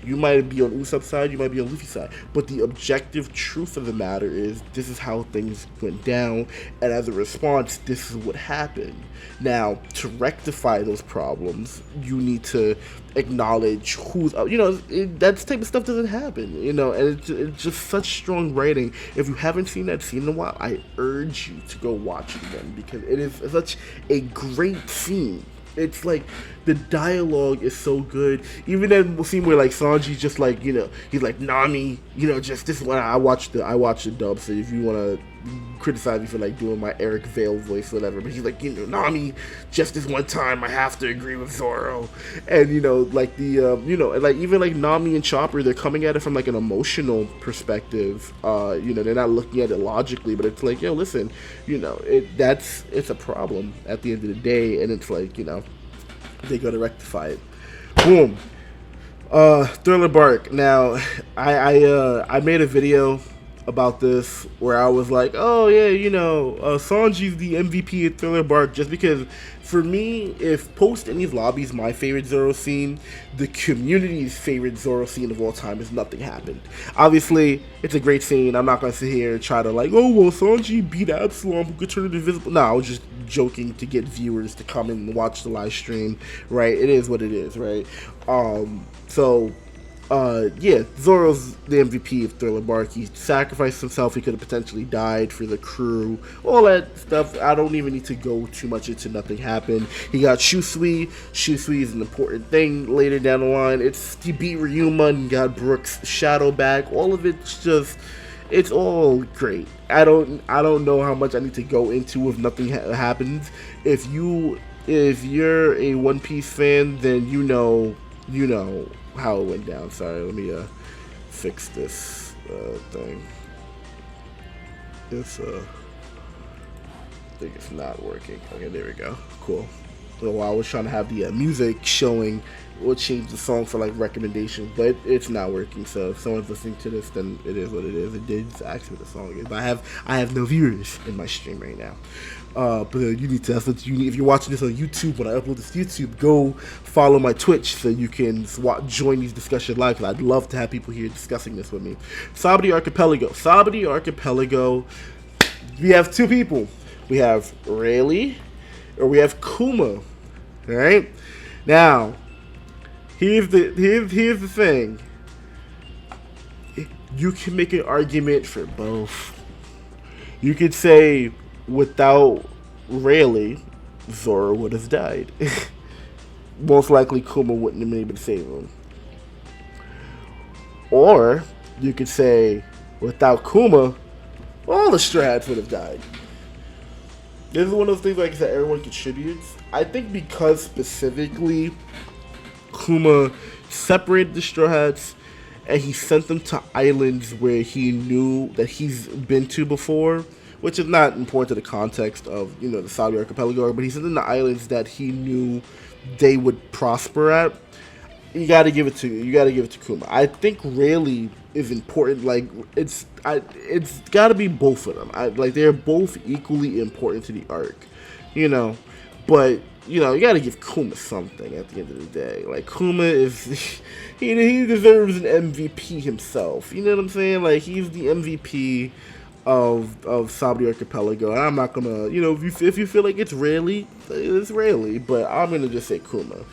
You might be on Usopp's side, you might be on Luffy's side, but the objective truth of the matter is this is how things went down, and as a response, this is what happened. Now, to rectify those problems, you need to acknowledge who's up. That type of stuff doesn't happen, and it's just such strong writing. If you haven't seen that scene in a while, I urge you to go watch it again, because it is such a great scene. It's like the dialogue is so good. Even that scene where like Sanji's just like, he's like, Nami, just this one. I watched the dub, so if you wanna criticize me for like doing my Eric Vale voice or whatever, but he's like, Nami, just this one time I have to agree with Zoro. And like and like even like Nami and Chopper, they're coming at it from like an emotional perspective. They're not looking at it logically, but it's like, yo, listen, it's a problem at the end of the day, and it's like, they gotta rectify it. Boom. Thriller Bark. Now, I made a video about this where I was like, oh yeah, Sanji's the MVP of Thriller Bark, just because for me, if Post Enies Lobby is my favorite Zoro scene, the community's favorite Zoro scene of all time is Nothing Happened. Obviously, it's a great scene. I'm not gonna sit here and try to like, oh well, Sanji beat Absalom who could turn into invisible. No, I was just joking to get viewers to come and watch the live stream, right? It is what it is, right? Yeah, Zoro's the MVP of Thriller Bark. He sacrificed himself. He could have potentially died for the crew. All that stuff. I don't even need to go too much into Nothing Happened. He got Shusui. Shusui is an important thing later down the line. He beat Ryuma and got Brook's shadow back. All of it's just, it's all great. I don't know how much I need to go into if Nothing happens. If you're a One Piece fan, then you know how it went down. Sorry, let me fix this thing. It's I think it's not working. Okay, there we go. Cool. So I was trying to have the music showing, we'll change the song for like recommendations, but it's not working. So if someone's listening to this, then it is what it is. It did ask me what the song is, but I have no viewers in my stream right now. But you need to, that's what you need. If you're watching this on YouTube, when I upload this to YouTube, go follow my Twitch so you can join these discussions live, because I'd love to have people here discussing this with me. Sabaody Archipelago, we have two people. We have Rayleigh, or we have Kuma. Alright? Now, here's the thing. You can make an argument for both. You could say, without Rayleigh, Zoro would have died. Most likely Kuma wouldn't have been able to save him. Or you could say, without Kuma, all the Straw Hats would have died. This is one of those things, like I said, everyone contributes. I think because specifically Kuma separated the Straw Hats and he sent them to islands where he knew that he's been to before, which is not important to the context of, the Sabaody Archipelago, but he sent them to islands that he knew they would prosper at. You gotta give it to Kuma. I think Rayleigh is important. Like, it's gotta be both of them. They're both equally important to the arc, but you gotta give Kuma something at the end of the day. Like, Kuma is he deserves an MVP himself. You know what I'm saying? Like, he's the MVP of Sabaody Archipelago. And I'm not gonna, if you feel like it's Rayleigh, but I'm gonna just say Kuma.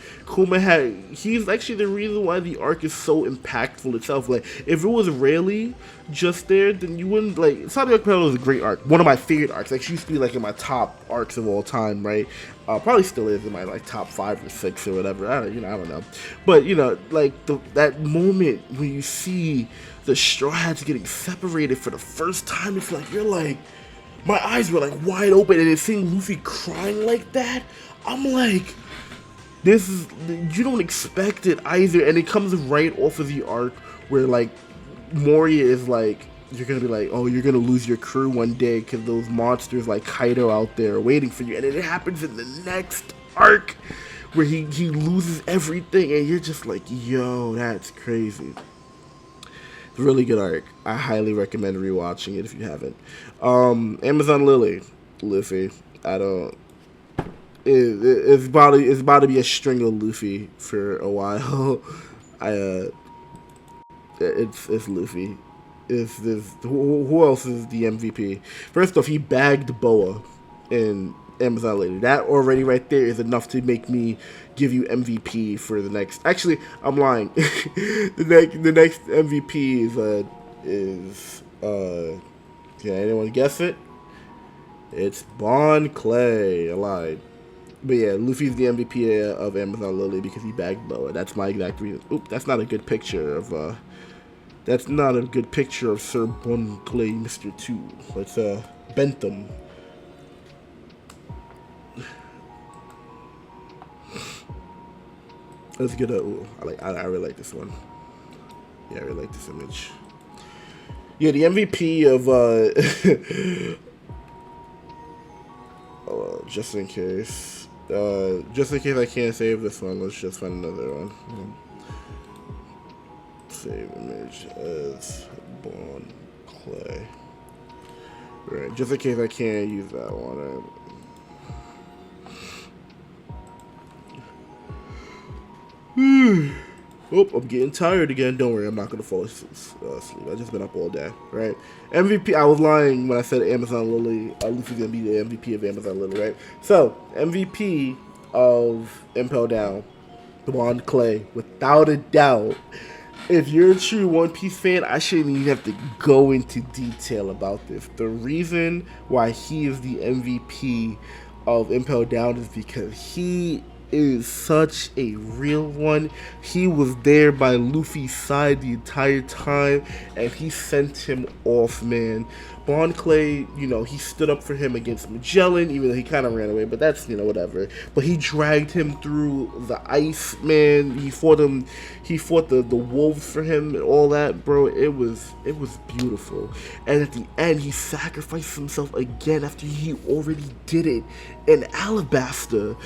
He's actually the reason why the arc is so impactful itself. Like, if it was Rayleigh just there, then you wouldn't, like, Sabaody Archipelago is a great arc. One of my favorite arcs. Like, she used to be like in my top arcs of all time, right? Probably still is in my like top 5 or 6 or whatever. I don't know. But like that moment when you see the Straw Hats getting separated for the first time, it's like you're like, my eyes were like wide open, and then seeing Luffy crying like that, I'm like, this is, you don't expect it either, and it comes right off of the arc where like Moria is like you're gonna be like, oh, you're gonna lose your crew one day because those monsters like Kaido out there are waiting for you, and then it happens in the next arc where he loses everything, and you're just like, yo, that's crazy. It's a really good arc. I highly recommend rewatching it if you haven't. Amazon Lily, Luffy. I don't. It's about to be a string of Luffy for a while. It's Luffy. Is this who else is the MVP? First off, he bagged Boa in Amazon Lady. That already right there is enough to make me give you MVP for the next. Actually, I'm lying. The next MVP is can anyone guess it? It's Bon Clay. I lied. But yeah, Luffy's the MVP of Amazon Lily because he bagged Boa. That's my exact reason. Oop, that's not a good picture of that's not a good picture of Sir Bon Clay, Mr. 2. Let's Bentham. Let's get a. Ooh, I really like this one. Yeah, I really like this image. Yeah, the MVP of just in case I can't save this one, let's just find another one. Save image as Bon Clay. Right, just in case I can't use that one. Oh, I'm getting tired again. Don't worry, I'm not gonna fall asleep. I've just been up all day, right? MVP. I was lying when I said Amazon Lily. Luffy's gonna be the MVP of Amazon Lily, right? So MVP of Impel Down, Bon Clay, without a doubt. If you're a true One Piece fan, I shouldn't even have to go into detail about this. The reason why he is the MVP of Impel Down is because he is such a real one. He was there by Luffy's side the entire time, and he sent him off, man. Bon Clay, he stood up for him against Magellan, even though he kind of ran away, but that's, whatever. But he dragged him through the ice, man. He fought the wolves for him and all that, bro. It was beautiful. And at the end, he sacrificed himself again after he already did it in Alabasta.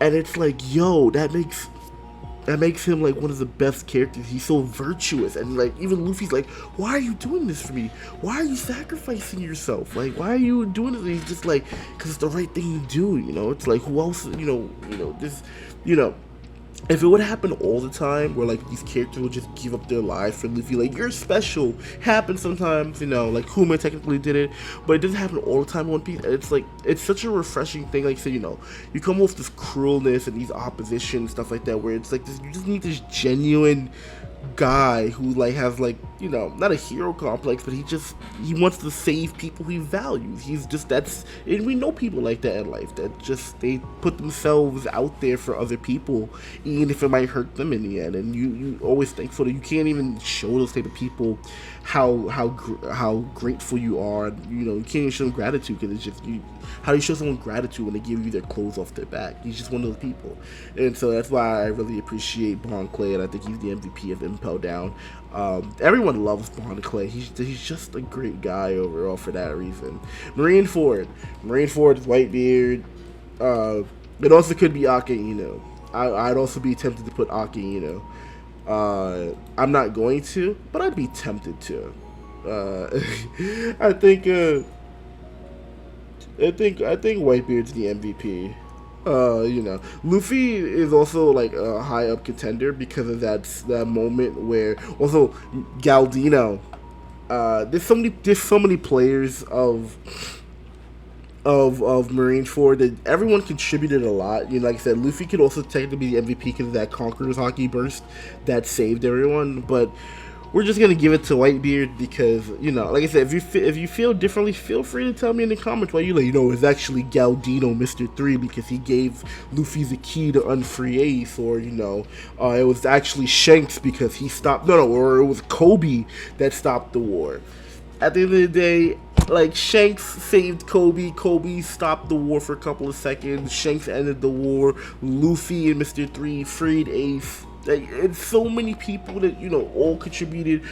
And it's like, yo, that makes him like one of the best characters. He's so virtuous, and like even Luffy's like, why are you doing this for me? Why are you sacrificing yourself? Like, why are you doing this? And he's just like, because it's the right thing to do. It's like, who else? This. If it would happen all the time, where like these characters would just give up their lives for Luffy, like you're special, happens sometimes, like Kuma technically did it, but it doesn't happen all the time in One Piece. And it's like, it's such a refreshing thing. Like, so you come off this cruelness and these opposition and stuff like that, where it's like this, you just need this genuine guy who like has like not a hero complex, but he wants to save people he values. He's just and we know people like that in life that just they put themselves out there for other people even if it might hurt them in the end. And you always thankful that you can't even show those type of people how grateful you are. You can't even show them gratitude, because it's just how do you show someone gratitude when they give you their clothes off their back? He's just one of those people. And so that's why I really appreciate Bon Clay, and I think he's the MVP of Impel Down. Everyone loves Bon Clay. He's just a great guy overall for that reason. Marineford is Whitebeard. It also could be Aka Ino. I'd also be tempted to put Aka Ino. I'm not going to, but I'd be tempted to. I think Whitebeard's the MVP. Luffy is also like a high up contender because of that moment where also Galdino. There's so many players of Marineford that everyone contributed a lot. Like I said, Luffy could also technically be the MVP because of that Conqueror's Haki burst that saved everyone, but we're just gonna give it to Whitebeard because like I said, if you feel differently, feel free to tell me in the comments why it's actually Galdino Mr. 3 because he gave Luffy the key to unfree Ace, or it was actually Shanks because he stopped or it was Kobe that stopped the war. At the end of the day, like, Shanks saved Kobe stopped the war for a couple of seconds, Shanks ended the war, Luffy and Mr. 3 freed Ace, Like, it's so many people that, all contributed.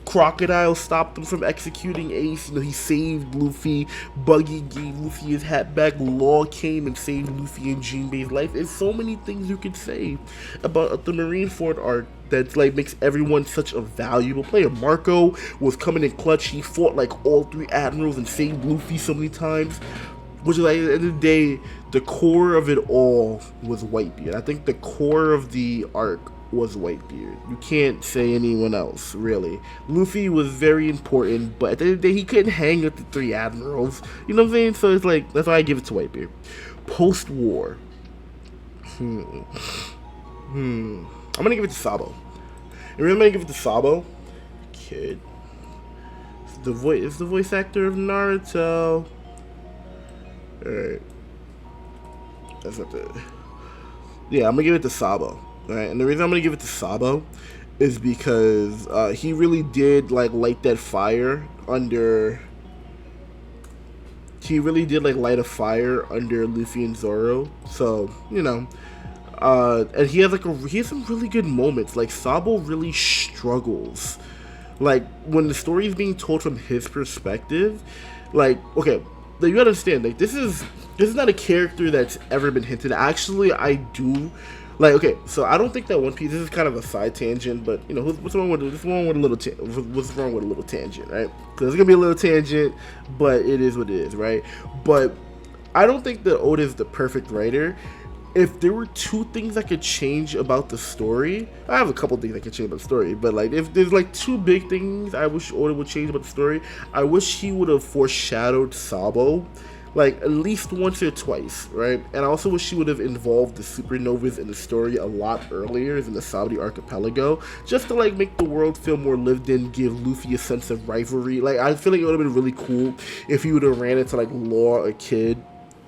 Crocodile stopped him from executing Ace. He saved Luffy. Buggy gave Luffy his hat back. Law came and saved Luffy and Jinbei's life. There's so many things you could say about the Marineford arc that like makes everyone such a valuable player. Marco was coming in clutch. He fought like all three admirals and saved Luffy so many times. Which is like, at the end of the day, the core of it all was Whitebeard. I think the core of the arc was Whitebeard. You can't say anyone else, really. Luffy was very important, but at the end of the day, he couldn't hang with the three admirals. You know what I'm saying? So it's like, that's why I give it to Whitebeard. Post-war. I'm gonna give it to Sabo. And I'm gonna give it to Sabo. Kid. It's the voice actor of Naruto. Alright. That's not the... Yeah, I'm gonna give it to Sabo. Alright, and the reason I'm gonna give it to Sabo is because he really did like light that fire under... He really did like light a fire under Luffy and Zoro. So, and he has some really good moments. Like, Sabo really struggles. Like, when the story is being told from his perspective, like, okay, you gotta understand, like, this is not a character that's ever been hinted at. Actually, I do. Like, okay, so I don't think that One Piece, this is kind of a side tangent, but, what's wrong with a little tangent, right? Because it's gonna be a little tangent, but it is what it is, right? But I don't think that Oda is the perfect writer. If there were two things I could change about the story, I have a couple things I could change about the story, but like if there's like two big things I wish Oda would change about the story, I wish he would have foreshadowed Sabo like at least once or twice, right? And I also wish he would have involved the supernovas in the story a lot earlier in the Saudi archipelago, just to like make the world feel more lived in, give Luffy a sense of rivalry. Like, I feel like it would have been really cool if he would have ran into like Law, a kid,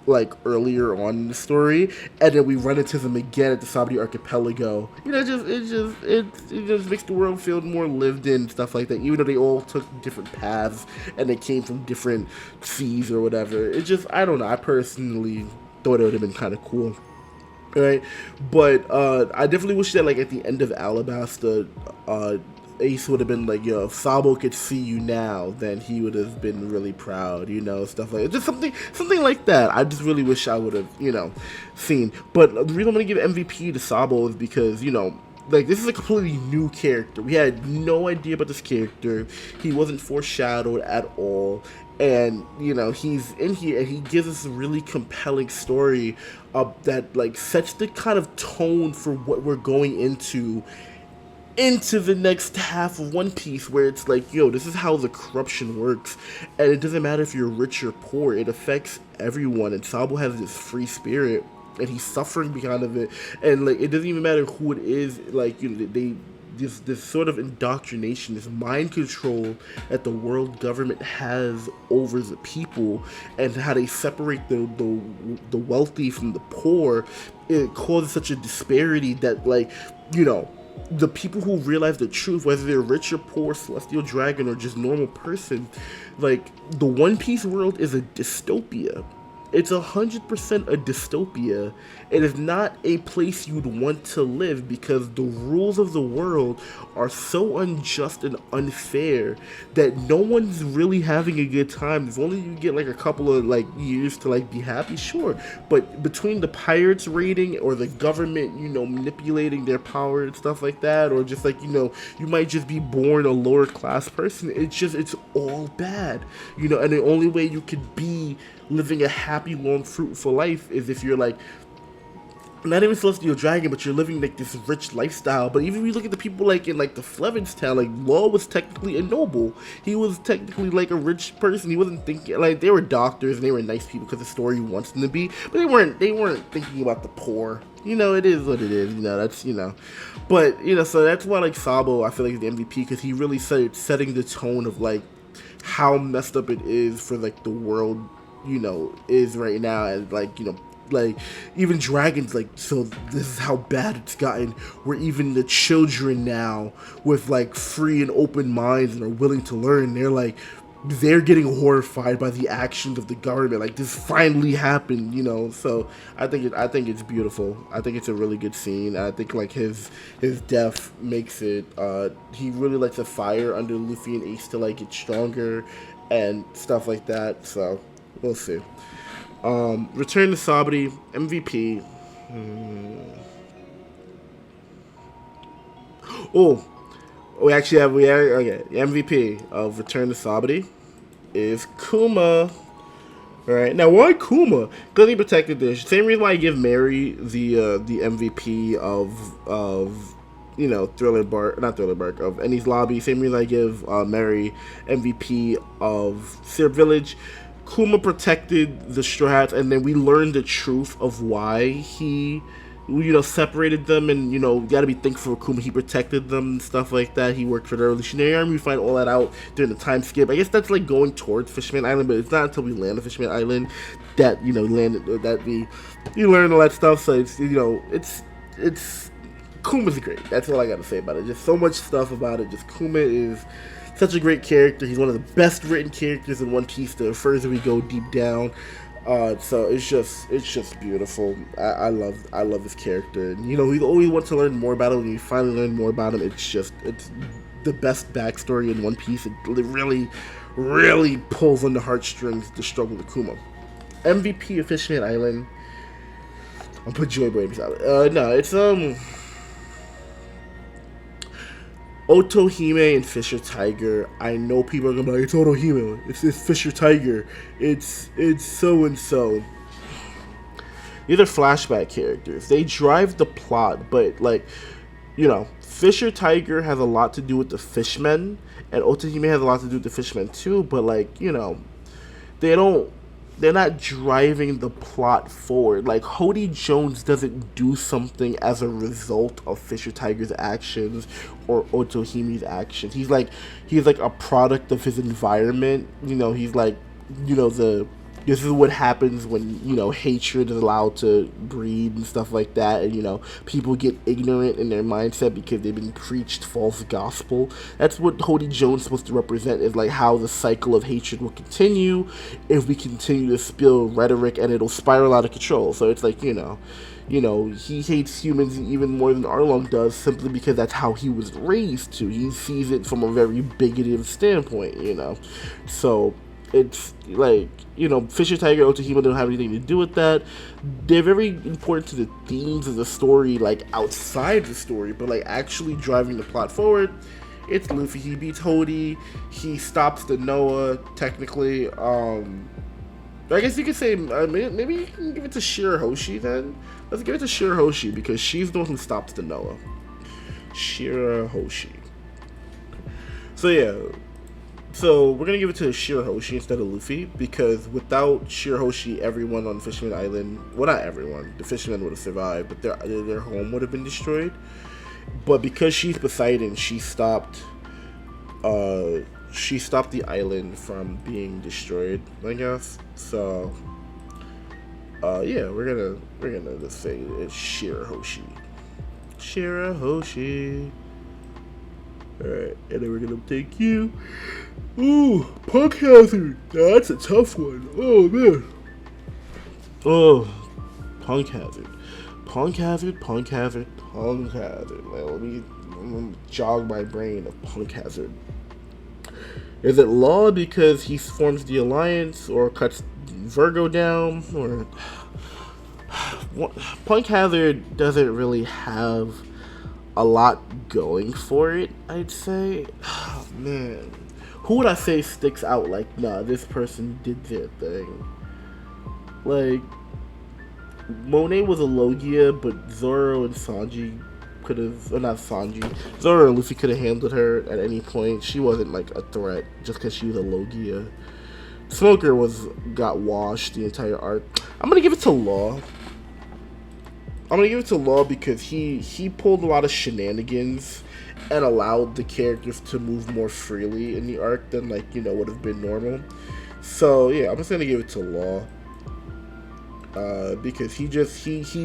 like earlier on in the story, and then we run into them again at the Saudi archipelago. It just makes the world feel more lived in, stuff like that, even though they all took different paths and they came from different seas or whatever. I don't know, I personally thought it would have been kind of cool. Right? But I definitely wish that like at the end of Alabasta, Ace would have been like, if Sabo could see you now, then he would have been really proud, stuff like that. Just something like that. I just really wish I would have, seen. But the reason I'm going to give MVP to Sabo is because, like, this is a completely new character. We had no idea about this character. He wasn't foreshadowed at all. And, he's in here and he gives us a really compelling story that, like, sets the kind of tone for what we're going into the next half of One Piece, where it's like, this is how the corruption works, and it doesn't matter if you're rich or poor, it affects everyone, and Sabo has this free spirit, and he's suffering because of it, and like, it doesn't even matter who it is, like, this sort of indoctrination, this mind control that the world government has over the people, and how they separate the wealthy from the poor, it causes such a disparity that, like, the people who realize the truth, whether they're rich or poor, celestial dragon, or just normal person, like, the One Piece world is a dystopia. It's 100% a dystopia. It is not a place you'd want to live because the rules of the world are so unjust and unfair that no one's really having a good time. If only you get like a couple of like years to like be happy, sure. But between the pirates raiding or the government, manipulating their power and stuff like that, or just like, you might just be born a lower class person. It's all bad, and the only way you could be living a happy, long, fruitful life is if you're like, not even Celestial Dragon, but you're living like this rich lifestyle. But even if you look at the people like in like the Flevens town, like Law was technically a noble. He was technically like a rich person. He wasn't thinking, like, they were doctors and they were nice people because the story wants them to be, but they weren't thinking about the poor. It is what it is. That's but so that's why like Sabo, I feel like is the MVP, because he really setting the tone of like how messed up it is for like the world is right now, and like like even dragons, like, so this is how bad it's gotten, where even the children now with like free and open minds and are willing to learn, they're like they're getting horrified by the actions of the government. Like this finally happened, you know. So I think it's beautiful. I think it's a really good scene. I think like his death makes it. He really lights a fire under Luffy and Ace to like get stronger and stuff like that. So we'll see. Return to Sabaody, MVP. Oh, we have okay. The MVP of Return to Sabaody is Kuma. All right, now why Kuma? Because he protected this. Same reason why I give Mary the MVP of you know not Thriller Bark of Enies Lobby. Same reason I give Mary MVP of Syrup Village. Kuma protected the Straw Hats, and then we learned the truth of why he, you know, separated them, and you know, you gotta be thankful for Kuma. He protected them and stuff like that. He worked for the Revolutionary Army. We find all that out during the time skip. I guess that's like going towards Fishman Island, but it's not until we land on Fishman Island that you know you learn all that stuff. So it's, you know, it's Kuma's great. That's all I gotta say about it. Just so much stuff about it. Just Kuma is such a great character. He's one of the best written characters in One Piece. The further we go deep down, so it's just beautiful. I love his character. And, you know, we always want to learn more about him. When you finally learn more about him, it's the best backstory in One Piece. It really pulls on the heartstrings the struggle with Kuma. MVP of Fishman Island. I'll put Joy Boy beside it. No, it's Otohime and Fisher Tiger. I know people are gonna be like, it's Otohime, it's Fisher Tiger, it's so and so. These are flashback characters. They drive the plot, but like, you know, Fisher Tiger has a lot to do with the fishmen, and Otohime has a lot to do with the fishmen too. But like, you know, they're not driving the plot forward. Like, Hody Jones doesn't do something as a result of Fisher Tiger's actions or Otohime's actions. He's like a product of his environment. You know, he's like, you know, this is what happens when, you know, hatred is allowed to breed and stuff like that, and, you know, people get ignorant in their mindset because they've been preached false gospel. That's what Hody Jones is supposed to represent, is like how the cycle of hatred will continue if we continue to spill rhetoric, and it'll spiral out of control. So it's like, you know, he hates humans even more than Arlong does, simply because that's how he was raised to. He sees it from a very bigoted standpoint, you know. So it's like, you know, Fisher Tiger and Otohime don't have anything to do with that. They're very important to the themes of the story, like outside the story, but like actually driving the plot forward, it's Luffy. He beats Hody. He stops the Noah, technically. I guess you could say, maybe you can give it to Shirahoshi then. Let's give it to Shirahoshi, because she's the one who stops the Noah. Shirahoshi. So yeah. So we're gonna give it to Shirahoshi instead of Luffy, because without Shirahoshi, everyone on Fishman Island, well, not everyone, the fishermen would have survived, but their home would have been destroyed. But because she's Poseidon, she stopped the island from being destroyed, I guess. So yeah, we're gonna just say it's Shirahoshi. Shirahoshi. Alright, and then we're gonna take you. Ooh, Punk Hazard. Now, that's a tough one. Oh, man. Oh, Punk Hazard. Punk Hazard. Well, let me jog my brain of Punk Hazard. Is it Law because he forms the alliance or cuts Virgo down? Or Punk Hazard doesn't really have a lot going for it, I'd say. Oh, man. Who would I say sticks out like, nah, this person did their thing? Like, Monet was a Logia, but Zoro and Sanji could have, or not Sanji, Zoro and Luffy could have handled her at any point. She wasn't like a threat just because she was a Logia. Smoker got washed the entire arc. I'm gonna give it to Law. Because he pulled a lot of shenanigans and allowed the characters to move more freely in the arc than, like, you know, would have been normal. So yeah, I'm just gonna give it to Law, because he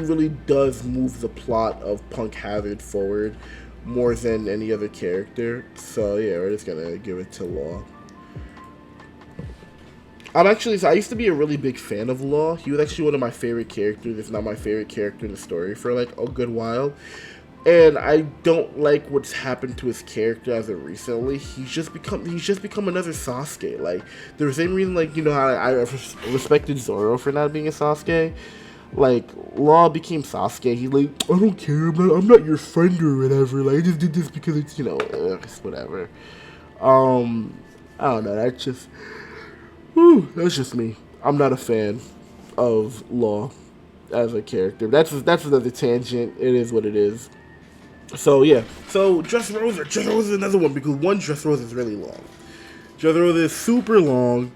really does move the plot of Punk Hazard forward more than any other character. So yeah, we're just gonna give it to Law. I'm actually. So I used to be a really big fan of Law. He was actually one of my favorite characters, if not my favorite character in the story for like a good while. And I don't like what's happened to his character as of recently. He's just become another Sasuke. Like the same reason, like how I respected Zoro for not being a Sasuke. Like Law became Sasuke. He's like, I don't care. I'm not your friend or whatever. Like I just did this because it's whatever. I don't know. That's just me. I'm not a fan of Law as a character. That's another tangent. It is what it is. So yeah. So Dressrosa is another one because one Dressrosa is really long. Dressrosa is super long,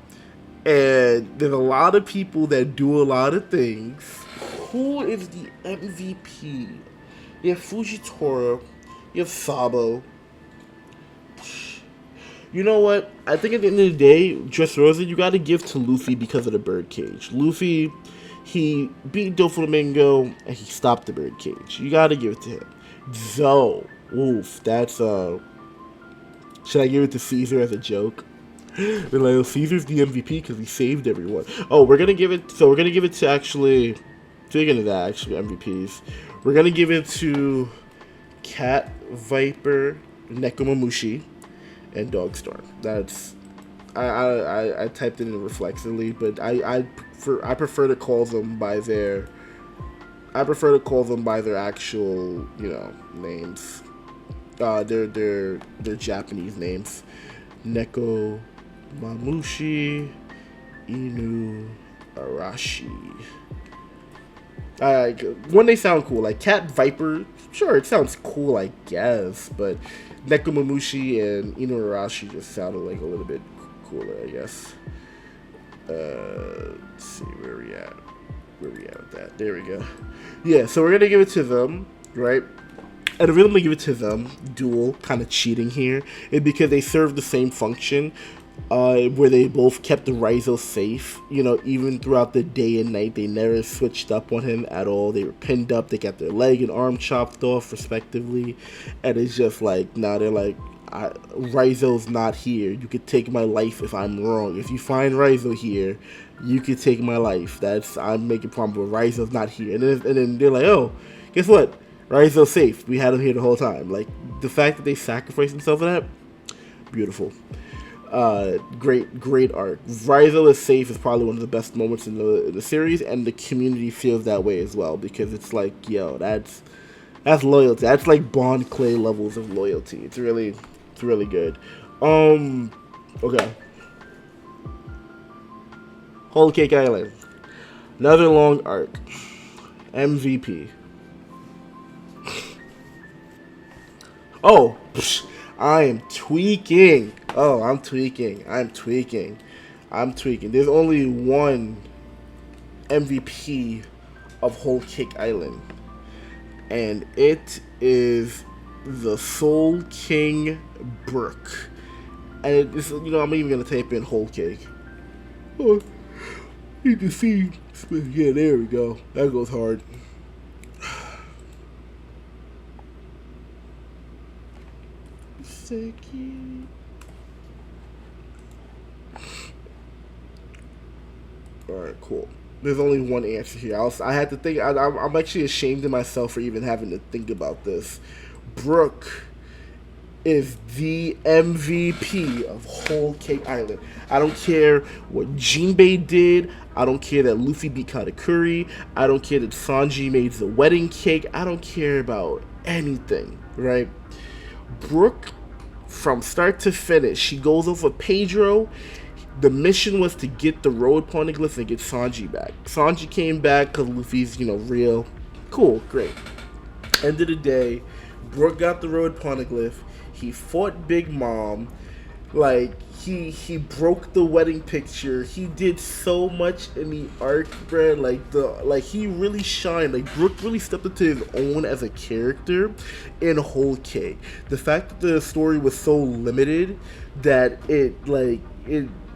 and there's a lot of people that do a lot of things. Who is the MVP? You have Fujitora. You have Sabo. You know what? I think at the end of the day, Dressrosa, you gotta give to Luffy because of the birdcage. Luffy, he beat Doflamingo and he stopped the birdcage. You gotta give it to him. Zoe, oof, that's should I give it to Caesar as a joke? They're like, oh, Caesar's the MVP because he saved everyone. Oh, we're gonna give it to actually. Speaking of that, actually MVPs, we're gonna give it to Cat, Viper, Nekomamushi, and Dogstorm. That's I typed it in reflexively, but I prefer to call them by their actual names. Their Japanese names. Neko Mamushi Inu Arashi. When they sound cool, like Cat Viper, sure, it sounds cool, I guess, but Nekomamushi and Inuarashi just sounded like a little bit cooler, I guess. Let's see, where we at with that? There we go. Yeah, so we're gonna give it to them, right? And the reason I'm gonna give it to them, dual, kind of cheating here, is because they serve the same function. Where they both kept the Raizo safe, even throughout the day and night. They never switched up on him at all. They were pinned up, they got their leg and arm chopped off respectively, and it's just like, now they're like, Raizo's not here. You could take my life if I'm wrong. If you find Raizo here, you could take my life. I'm making promise, but Raizo's not here. And then they're like, oh, guess what? Raizo's safe. We had him here the whole time. Like, the fact that they sacrificed themselves for that, beautiful. Great arc. Raizo is safe is probably one of the best moments in the series, and the community feels that way as well, because it's like, yo, that's loyalty. That's like Bond Clay levels of loyalty. It's really good. Okay. Whole Cake Island. Another long arc. MVP. Oh, I am tweaking. Oh, I'm tweaking. There's only one MVP of Whole Cake Island, and it is the Soul King Brook. And it's, I'm even gonna type in Whole Cake. Oh, you can see. Yeah, there we go. That goes hard. So cute. Alright, cool. There's only one answer here. I had to think. I'm actually ashamed of myself for even having to think about this. Brook is the MVP of Whole Cake Island. I don't care what Jinbei did. I don't care that Luffy beat Katakuri. I don't care that Sanji made the wedding cake. I don't care about anything, right? Brook, from start to finish, she goes over Pedro. The mission was to get the road poneglyph and get Sanji back. Sanji came back because Luffy's, real. Cool, great. End of the day, Brook got the road poneglyph. He fought Big Mom. Like, he broke the wedding picture. He did so much in the arc, bruh. Like he really shined. Like, Brook really stepped into his own as a character in Whole Cake. The fact that the story was so limited that it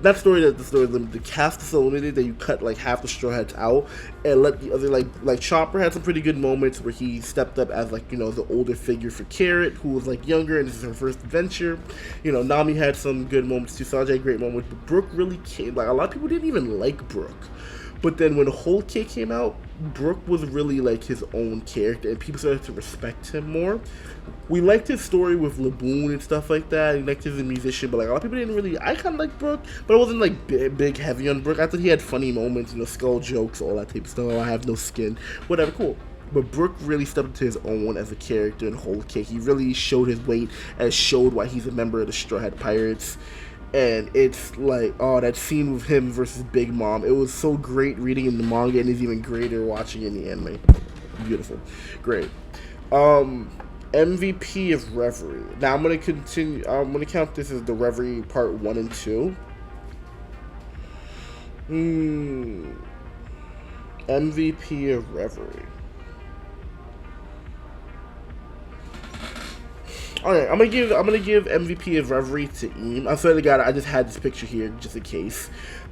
that story that the story the cast is so limited that you cut like half the Straw Hats out and let the other like Chopper had some pretty good moments where he stepped up as like the older figure for Carrot, who was like younger and this is her first adventure. Nami had some good moments too. Sanji had great moments, but Brook really came. Like a lot of people didn't even like Brook. But then when Whole Cake came out, Brook was really like his own character, and people started to respect him more. We liked his story with Laboon and stuff like that. He liked him as a musician, but like a lot of people didn't really. I kind of like Brook, but I wasn't like big heavy on Brook. I thought he had funny moments, skull jokes, all that type of stuff. I have no skin, whatever, cool. But Brook really stepped into his own as a character in Whole Cake. He really showed his weight and showed why he's a member of the Straw Hat Pirates. And it's like, oh, that scene with him versus Big Mom. It was so great reading in the manga, and it's even greater watching in the anime. Beautiful. Great. MVP of Reverie. Now I'm going to continue. I'm going to count this as the Reverie part 1 and 2. MVP of Reverie. Alright, I'm gonna give MVP of Reverie to Eam. I swear to God, I just had this picture here just in case.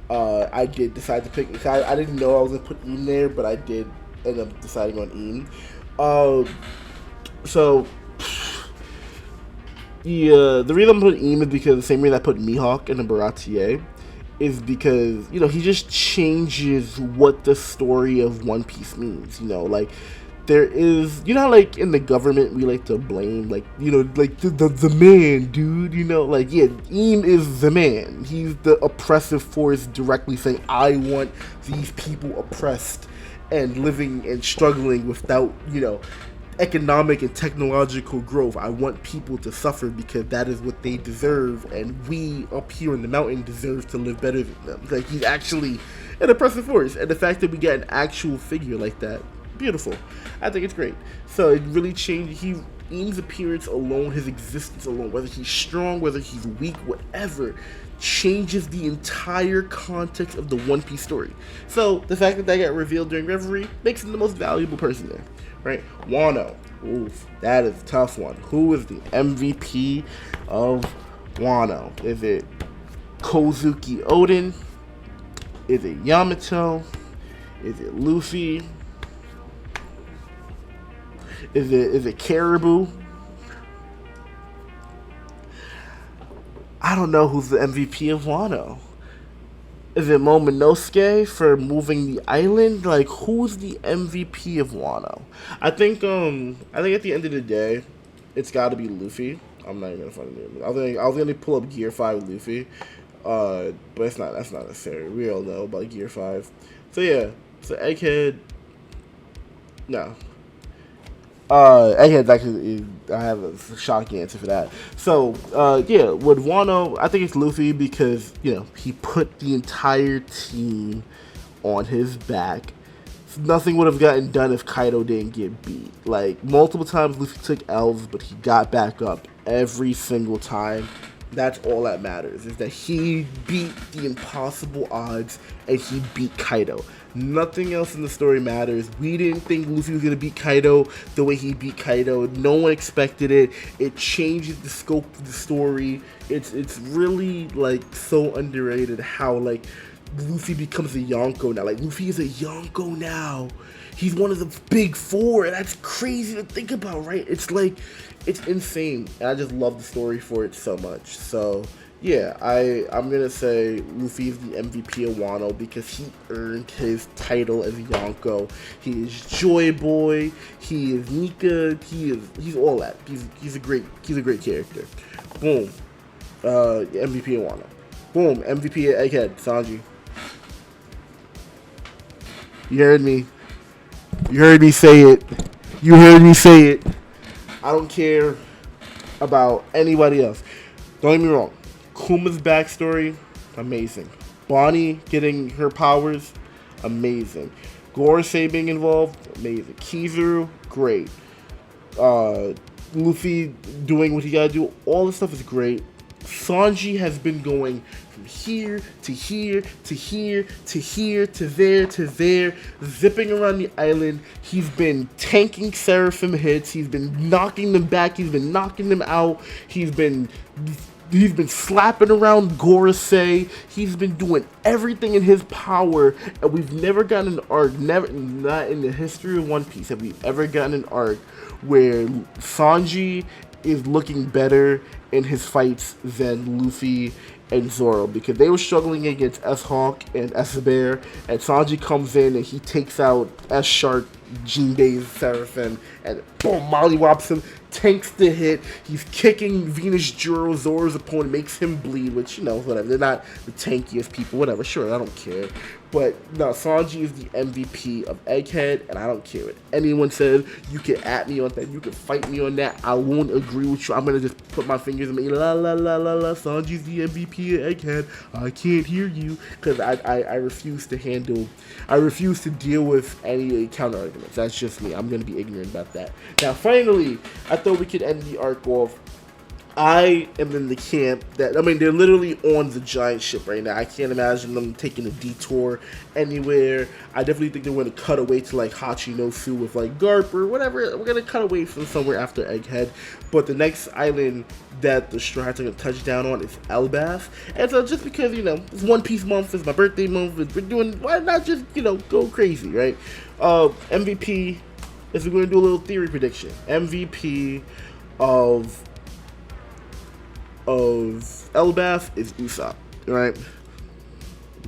I did decide to pick. I didn't know I was gonna put Eam there, but I did end up deciding on Eam. The reason I put Eam is because the same reason I put Mihawk in the Baratier is because he just changes what the story of One Piece means. There is, how like in the government we like to blame, like, like the man, dude, Eam is the man. He's the oppressive force directly saying, I want these people oppressed and living and struggling without, economic and technological growth. I want people to suffer because that is what they deserve, and we up here in the mountain deserve to live better than them. Like, he's actually an oppressive force, and the fact that we get an actual figure like that, beautiful. I think it's great. So it really changed. Eam's appearance alone, his existence alone, whether he's strong, whether he's weak, whatever, changes the entire context of the One Piece story. So the fact that got revealed during Reverie makes him the most valuable person there, right? Wano. Oof, that is a tough one. Who is the MVP of Wano? Is it Kozuki Oden? Is it Yamato? Is it Luffy? Is it Caribou? I don't know who's the MVP of Wano. Is it Momonosuke for moving the island? Like, who's the MVP of Wano? I think at the end of the day, it's got to be Luffy. I'm not even gonna find it. I was gonna pull up Gear 5 Luffy, but that's not necessary. We all know about Gear 5. So yeah, so Egghead. No. Egghead's actually, I have a shocking answer for that. So, yeah, with Wano, I think it's Luffy because, he put the entire team on his back. Nothing would have gotten done if Kaido didn't get beat. Like, multiple times Luffy took L's, but he got back up every single time. That's all that matters, is that he beat the impossible odds and he beat Kaido. Nothing else in the story matters. We didn't think Luffy was going to beat Kaido the way he beat Kaido. No one expected it. It changes the scope of the story. It's really, like, so underrated how, like, Luffy becomes a Yonko now. Like, Luffy is a Yonko now. He's one of the big four, and that's crazy to think about, right? It's like, it's insane, and I just love the story for it so much. So, yeah, I'm going to say Luffy's the MVP of Wano because he earned his title as Yonko. He is Joy Boy, he is Nika, he's all that. He's a great character. Boom. MVP of Wano. Boom. MVP of Egghead, Sanji. You heard me. You heard me say it. You heard me say it. I don't care about anybody else. Don't get me wrong. Kuma's backstory, amazing. Bonnie getting her powers, amazing. Gorosei being involved, amazing. Kizaru, great. Luffy doing what he gotta do, all this stuff is great. Sanji has been going from here to here to here to here to there, zipping around the island. He's been tanking Seraphim hits. He's been knocking them back. He's been knocking them out. He's been He's been slapping around Gorosei. He's been doing everything in his power, and we've never gotten an arc. Never, not in the history of One Piece, have we ever gotten an arc where Sanji is looking better in his fights than Luffy and Zoro, because they were struggling against S-Hawk and S-Bear, and Sanji comes in and he takes out S-Shark, Jinbei's Seraphim, and boom, mollywops him, tanks the hit. He's kicking Venus Juro, Zoro's opponent, makes him bleed, which, you know, whatever. They're not the tankiest people, whatever. Sure, I don't care. But no, Sanji is the MVP of Egghead, and I don't care what anyone says. You can at me on that. You can fight me on that. I won't agree with you. I'm going to just put my fingers in my la la la la la. Sanji's the MVP of Egghead. I can't hear you, because I refuse to handle, I refuse to deal with any counter arguments. That's just me. I'm going to be ignorant about that. Now, finally, I thought we could end the arc off. I am in the camp that, I mean, they're literally on the giant ship right now. I can't imagine them taking a detour anywhere. I definitely think they're going to cut away to, like, Hachinosu with, like, Garp or whatever. We're going to cut away from somewhere after Egghead. But the next island that the Straw Hats are going to touch down on is Elbaf. And so just because, you know, it's One Piece month, it's my birthday month, we're doing, why not just, you know, go crazy, right? MVP, is we're going to do a little theory prediction. MVP of Elbaf is Usopp, right?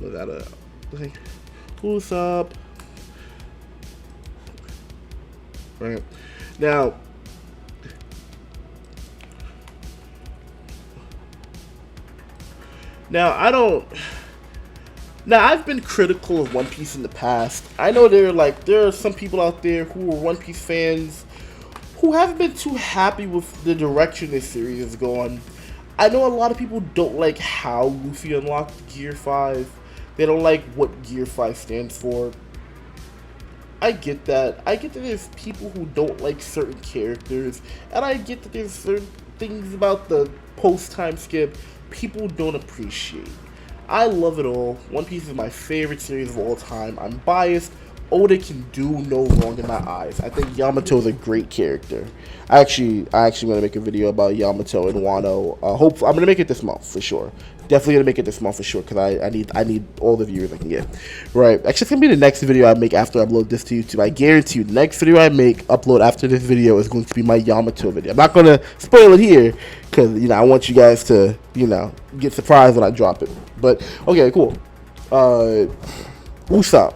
We gotta think. Usopp, right? Now, I don't. Now, I've been critical of One Piece in the past. I know there are some people out there who are One Piece fans who haven't been too happy with the direction this series has gone. I know a lot of people don't like how Luffy unlocked Gear 5. They don't like what Gear 5 stands for. I get that. I get that there's people who don't like certain characters, and I get that there's certain things about the post-time skip people don't appreciate. I love it all. One Piece is my favorite series of all time. I'm biased. Oda can do no wrong in my eyes. I think Yamato is a great character. I actually going to make a video about Yamato and Wano. Hopefully, I'm going to make it this month for sure. Definitely going to make it this month for sure, because I need all the viewers I can get. Right. Actually, it's going to be the next video I make after I upload this to YouTube. I guarantee you, the next video I upload after this video is going to be my Yamato video. I'm not going to spoil it here, because, you know, I want you guys to, you know, get surprised when I drop it. But, okay, cool. Usopp.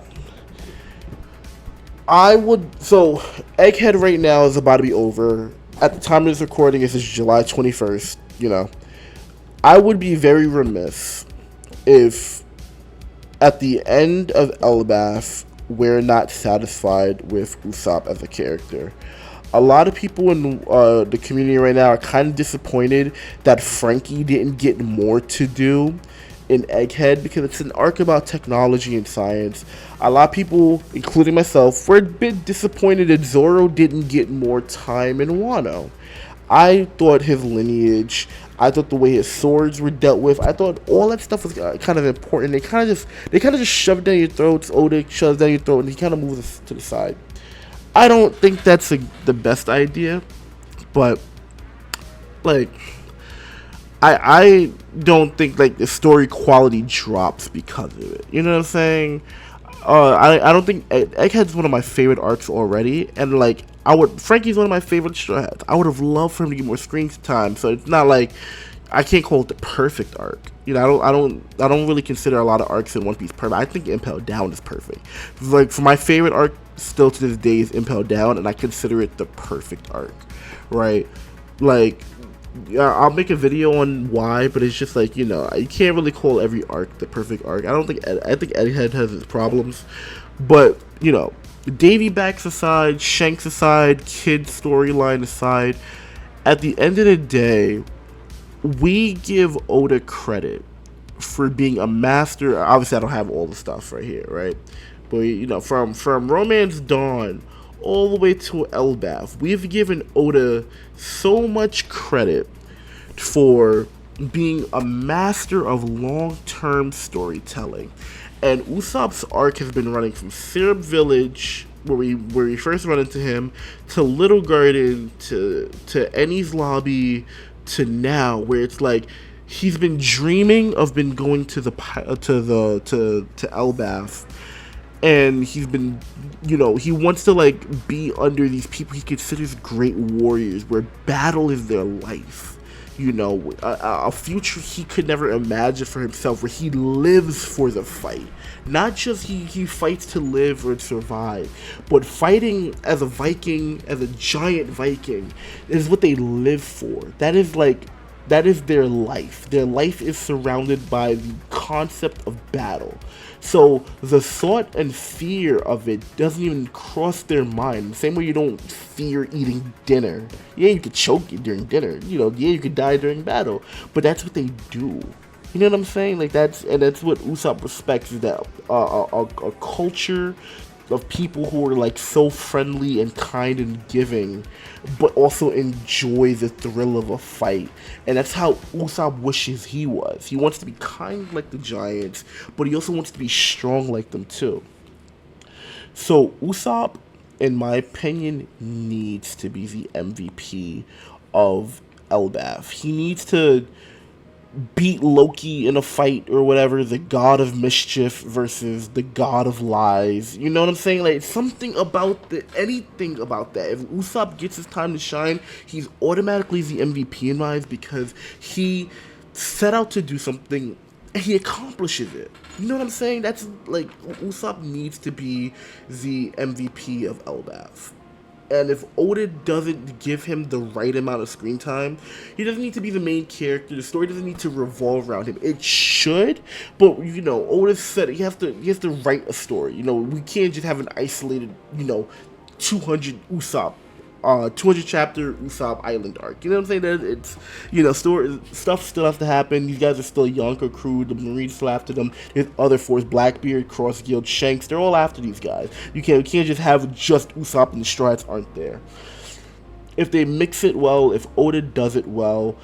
So Egghead right now is about to be over. At the time of this recording, this is July 21st, you know. I would be very remiss if at the end of Elbaf, we're not satisfied with Usopp as a character. A lot of people in the community right now are kind of disappointed that Frankie didn't get more to do in Egghead, because it's an arc about technology and science. A lot of people, including myself, were a bit disappointed that Zoro didn't get more time in Wano. I thought his lineage, I thought the way his swords were dealt with, I thought all that stuff was kind of important. They kind of just shoved down your throats. Oda shoves down your throat, and he kind of moves us to the side. I don't think that's the best idea, but like, I don't think like the story quality drops because of it. You know what I'm saying? I don't think Egghead's one of my favorite arcs already, and like Frankie's one of my favorite Straw Hats. I would have loved for him to get more screen time, so it's not like I can't call it the perfect arc. You know, I don't really consider a lot of arcs in One Piece perfect. I think Impel Down is perfect. Like, for my favorite arc still to this day is Impel Down, and I consider it the perfect arc, right? Like, I'll make a video on why, but it's just like, you know, you can't really call every arc the perfect arc. I think Egghead has its problems, but, you know, Davy Backs aside, Shanks aside, Kid storyline aside, at the end of the day, we give Oda credit for being a master. Obviously, I don't have all the stuff right here, right? But, you know, from Romance Dawn all the way to Elbaf, we've given Oda so much credit for being a master of long-term storytelling. And Usopp's arc has been running from Syrup Village, where we first run into him, to Little Garden, to Enies Lobby, to now, where it's like he's been dreaming of been going to to Elbath, and he's been, he wants to like be under these people he considers great warriors, where battle is their life. A future he could never imagine for himself, where he lives for the fight. Not just he fights to live or survive, but fighting as a Viking, as a giant Viking, is what they live for. That is their life. Their life is surrounded by the concept of battle. So the thought and fear of it doesn't even cross their mind. The same way you don't fear eating dinner. Yeah, you could choke during dinner. Yeah, you could die during battle. But that's what they do. You know what I'm saying? Like that's what Usopp respects, is that a culture of people who are like so friendly and kind and giving, but also enjoy the thrill of a fight. And that's how Usopp wishes he was. He wants to be kind like the Giants, but he also wants to be strong like them too. So Usopp, in my opinion, needs to be the MVP of Elbaf. He needs to beat Loki in a fight or whatever, the god of mischief versus the god of lies. You know what I'm saying? Like, something about anything about that. If Usopp gets his time to shine, he's automatically the MVP in my eyes, because he set out to do something and he accomplishes it. You know what I'm saying? That's like, Usopp needs to be the MVP of Elbaf. And if Oda doesn't give him the right amount of screen time, he doesn't need to be the main character. The story doesn't need to revolve around him. It should, but Oda said he has to write a story. We can't just have an isolated, 200 Usopp 200 chapter Usopp Island arc. You know what I'm saying? That it's, story stuff still has to happen. These guys are still Yonker crew. The Marines still after them. There's other force, Blackbeard, Cross Guild, Shanks. They're all after these guys. You can't just have just Usopp and the Strides aren't there. If they mix it well, if Oda does it well,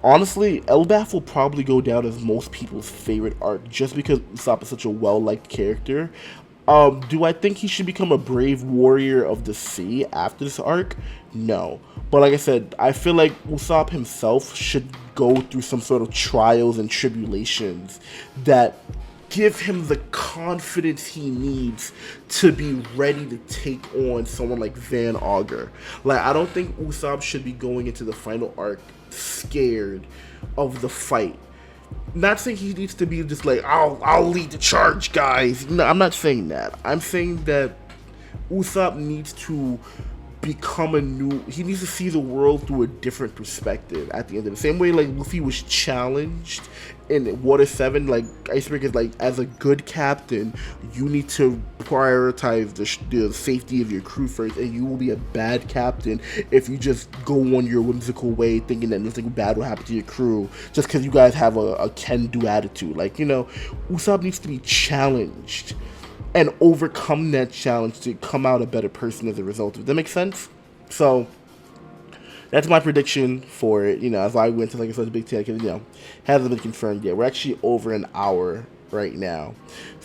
honestly, Elbaf will probably go down as most people's favorite arc, just because Usopp is such a well-liked character. Do I think he should become a brave warrior of the sea after this arc? No. But like I said, I feel like Usopp himself should go through some sort of trials and tribulations that give him the confidence he needs to be ready to take on someone like Van Augur. Like, I don't think Usopp should be going into the final arc scared of the fight. Not saying he needs to be just like, I'll lead the charge, guys. No, I'm not saying that. I'm saying that Usopp needs to he needs to see the world through a different perspective at the end of the same way like Luffy was challenged in Water 7. Like, Iceberg is like, as a good captain, you need to prioritize the safety of your crew first, and you will be a bad captain if you just go on your whimsical way thinking that nothing bad will happen to your crew just because you guys have a can-do attitude. Like, Usopp needs to be challenged and overcome that challenge to come out a better person as a result of it. That makes sense? So that's my prediction for it. As I went to like such a big tech, hasn't been confirmed yet. We're actually over an hour right now.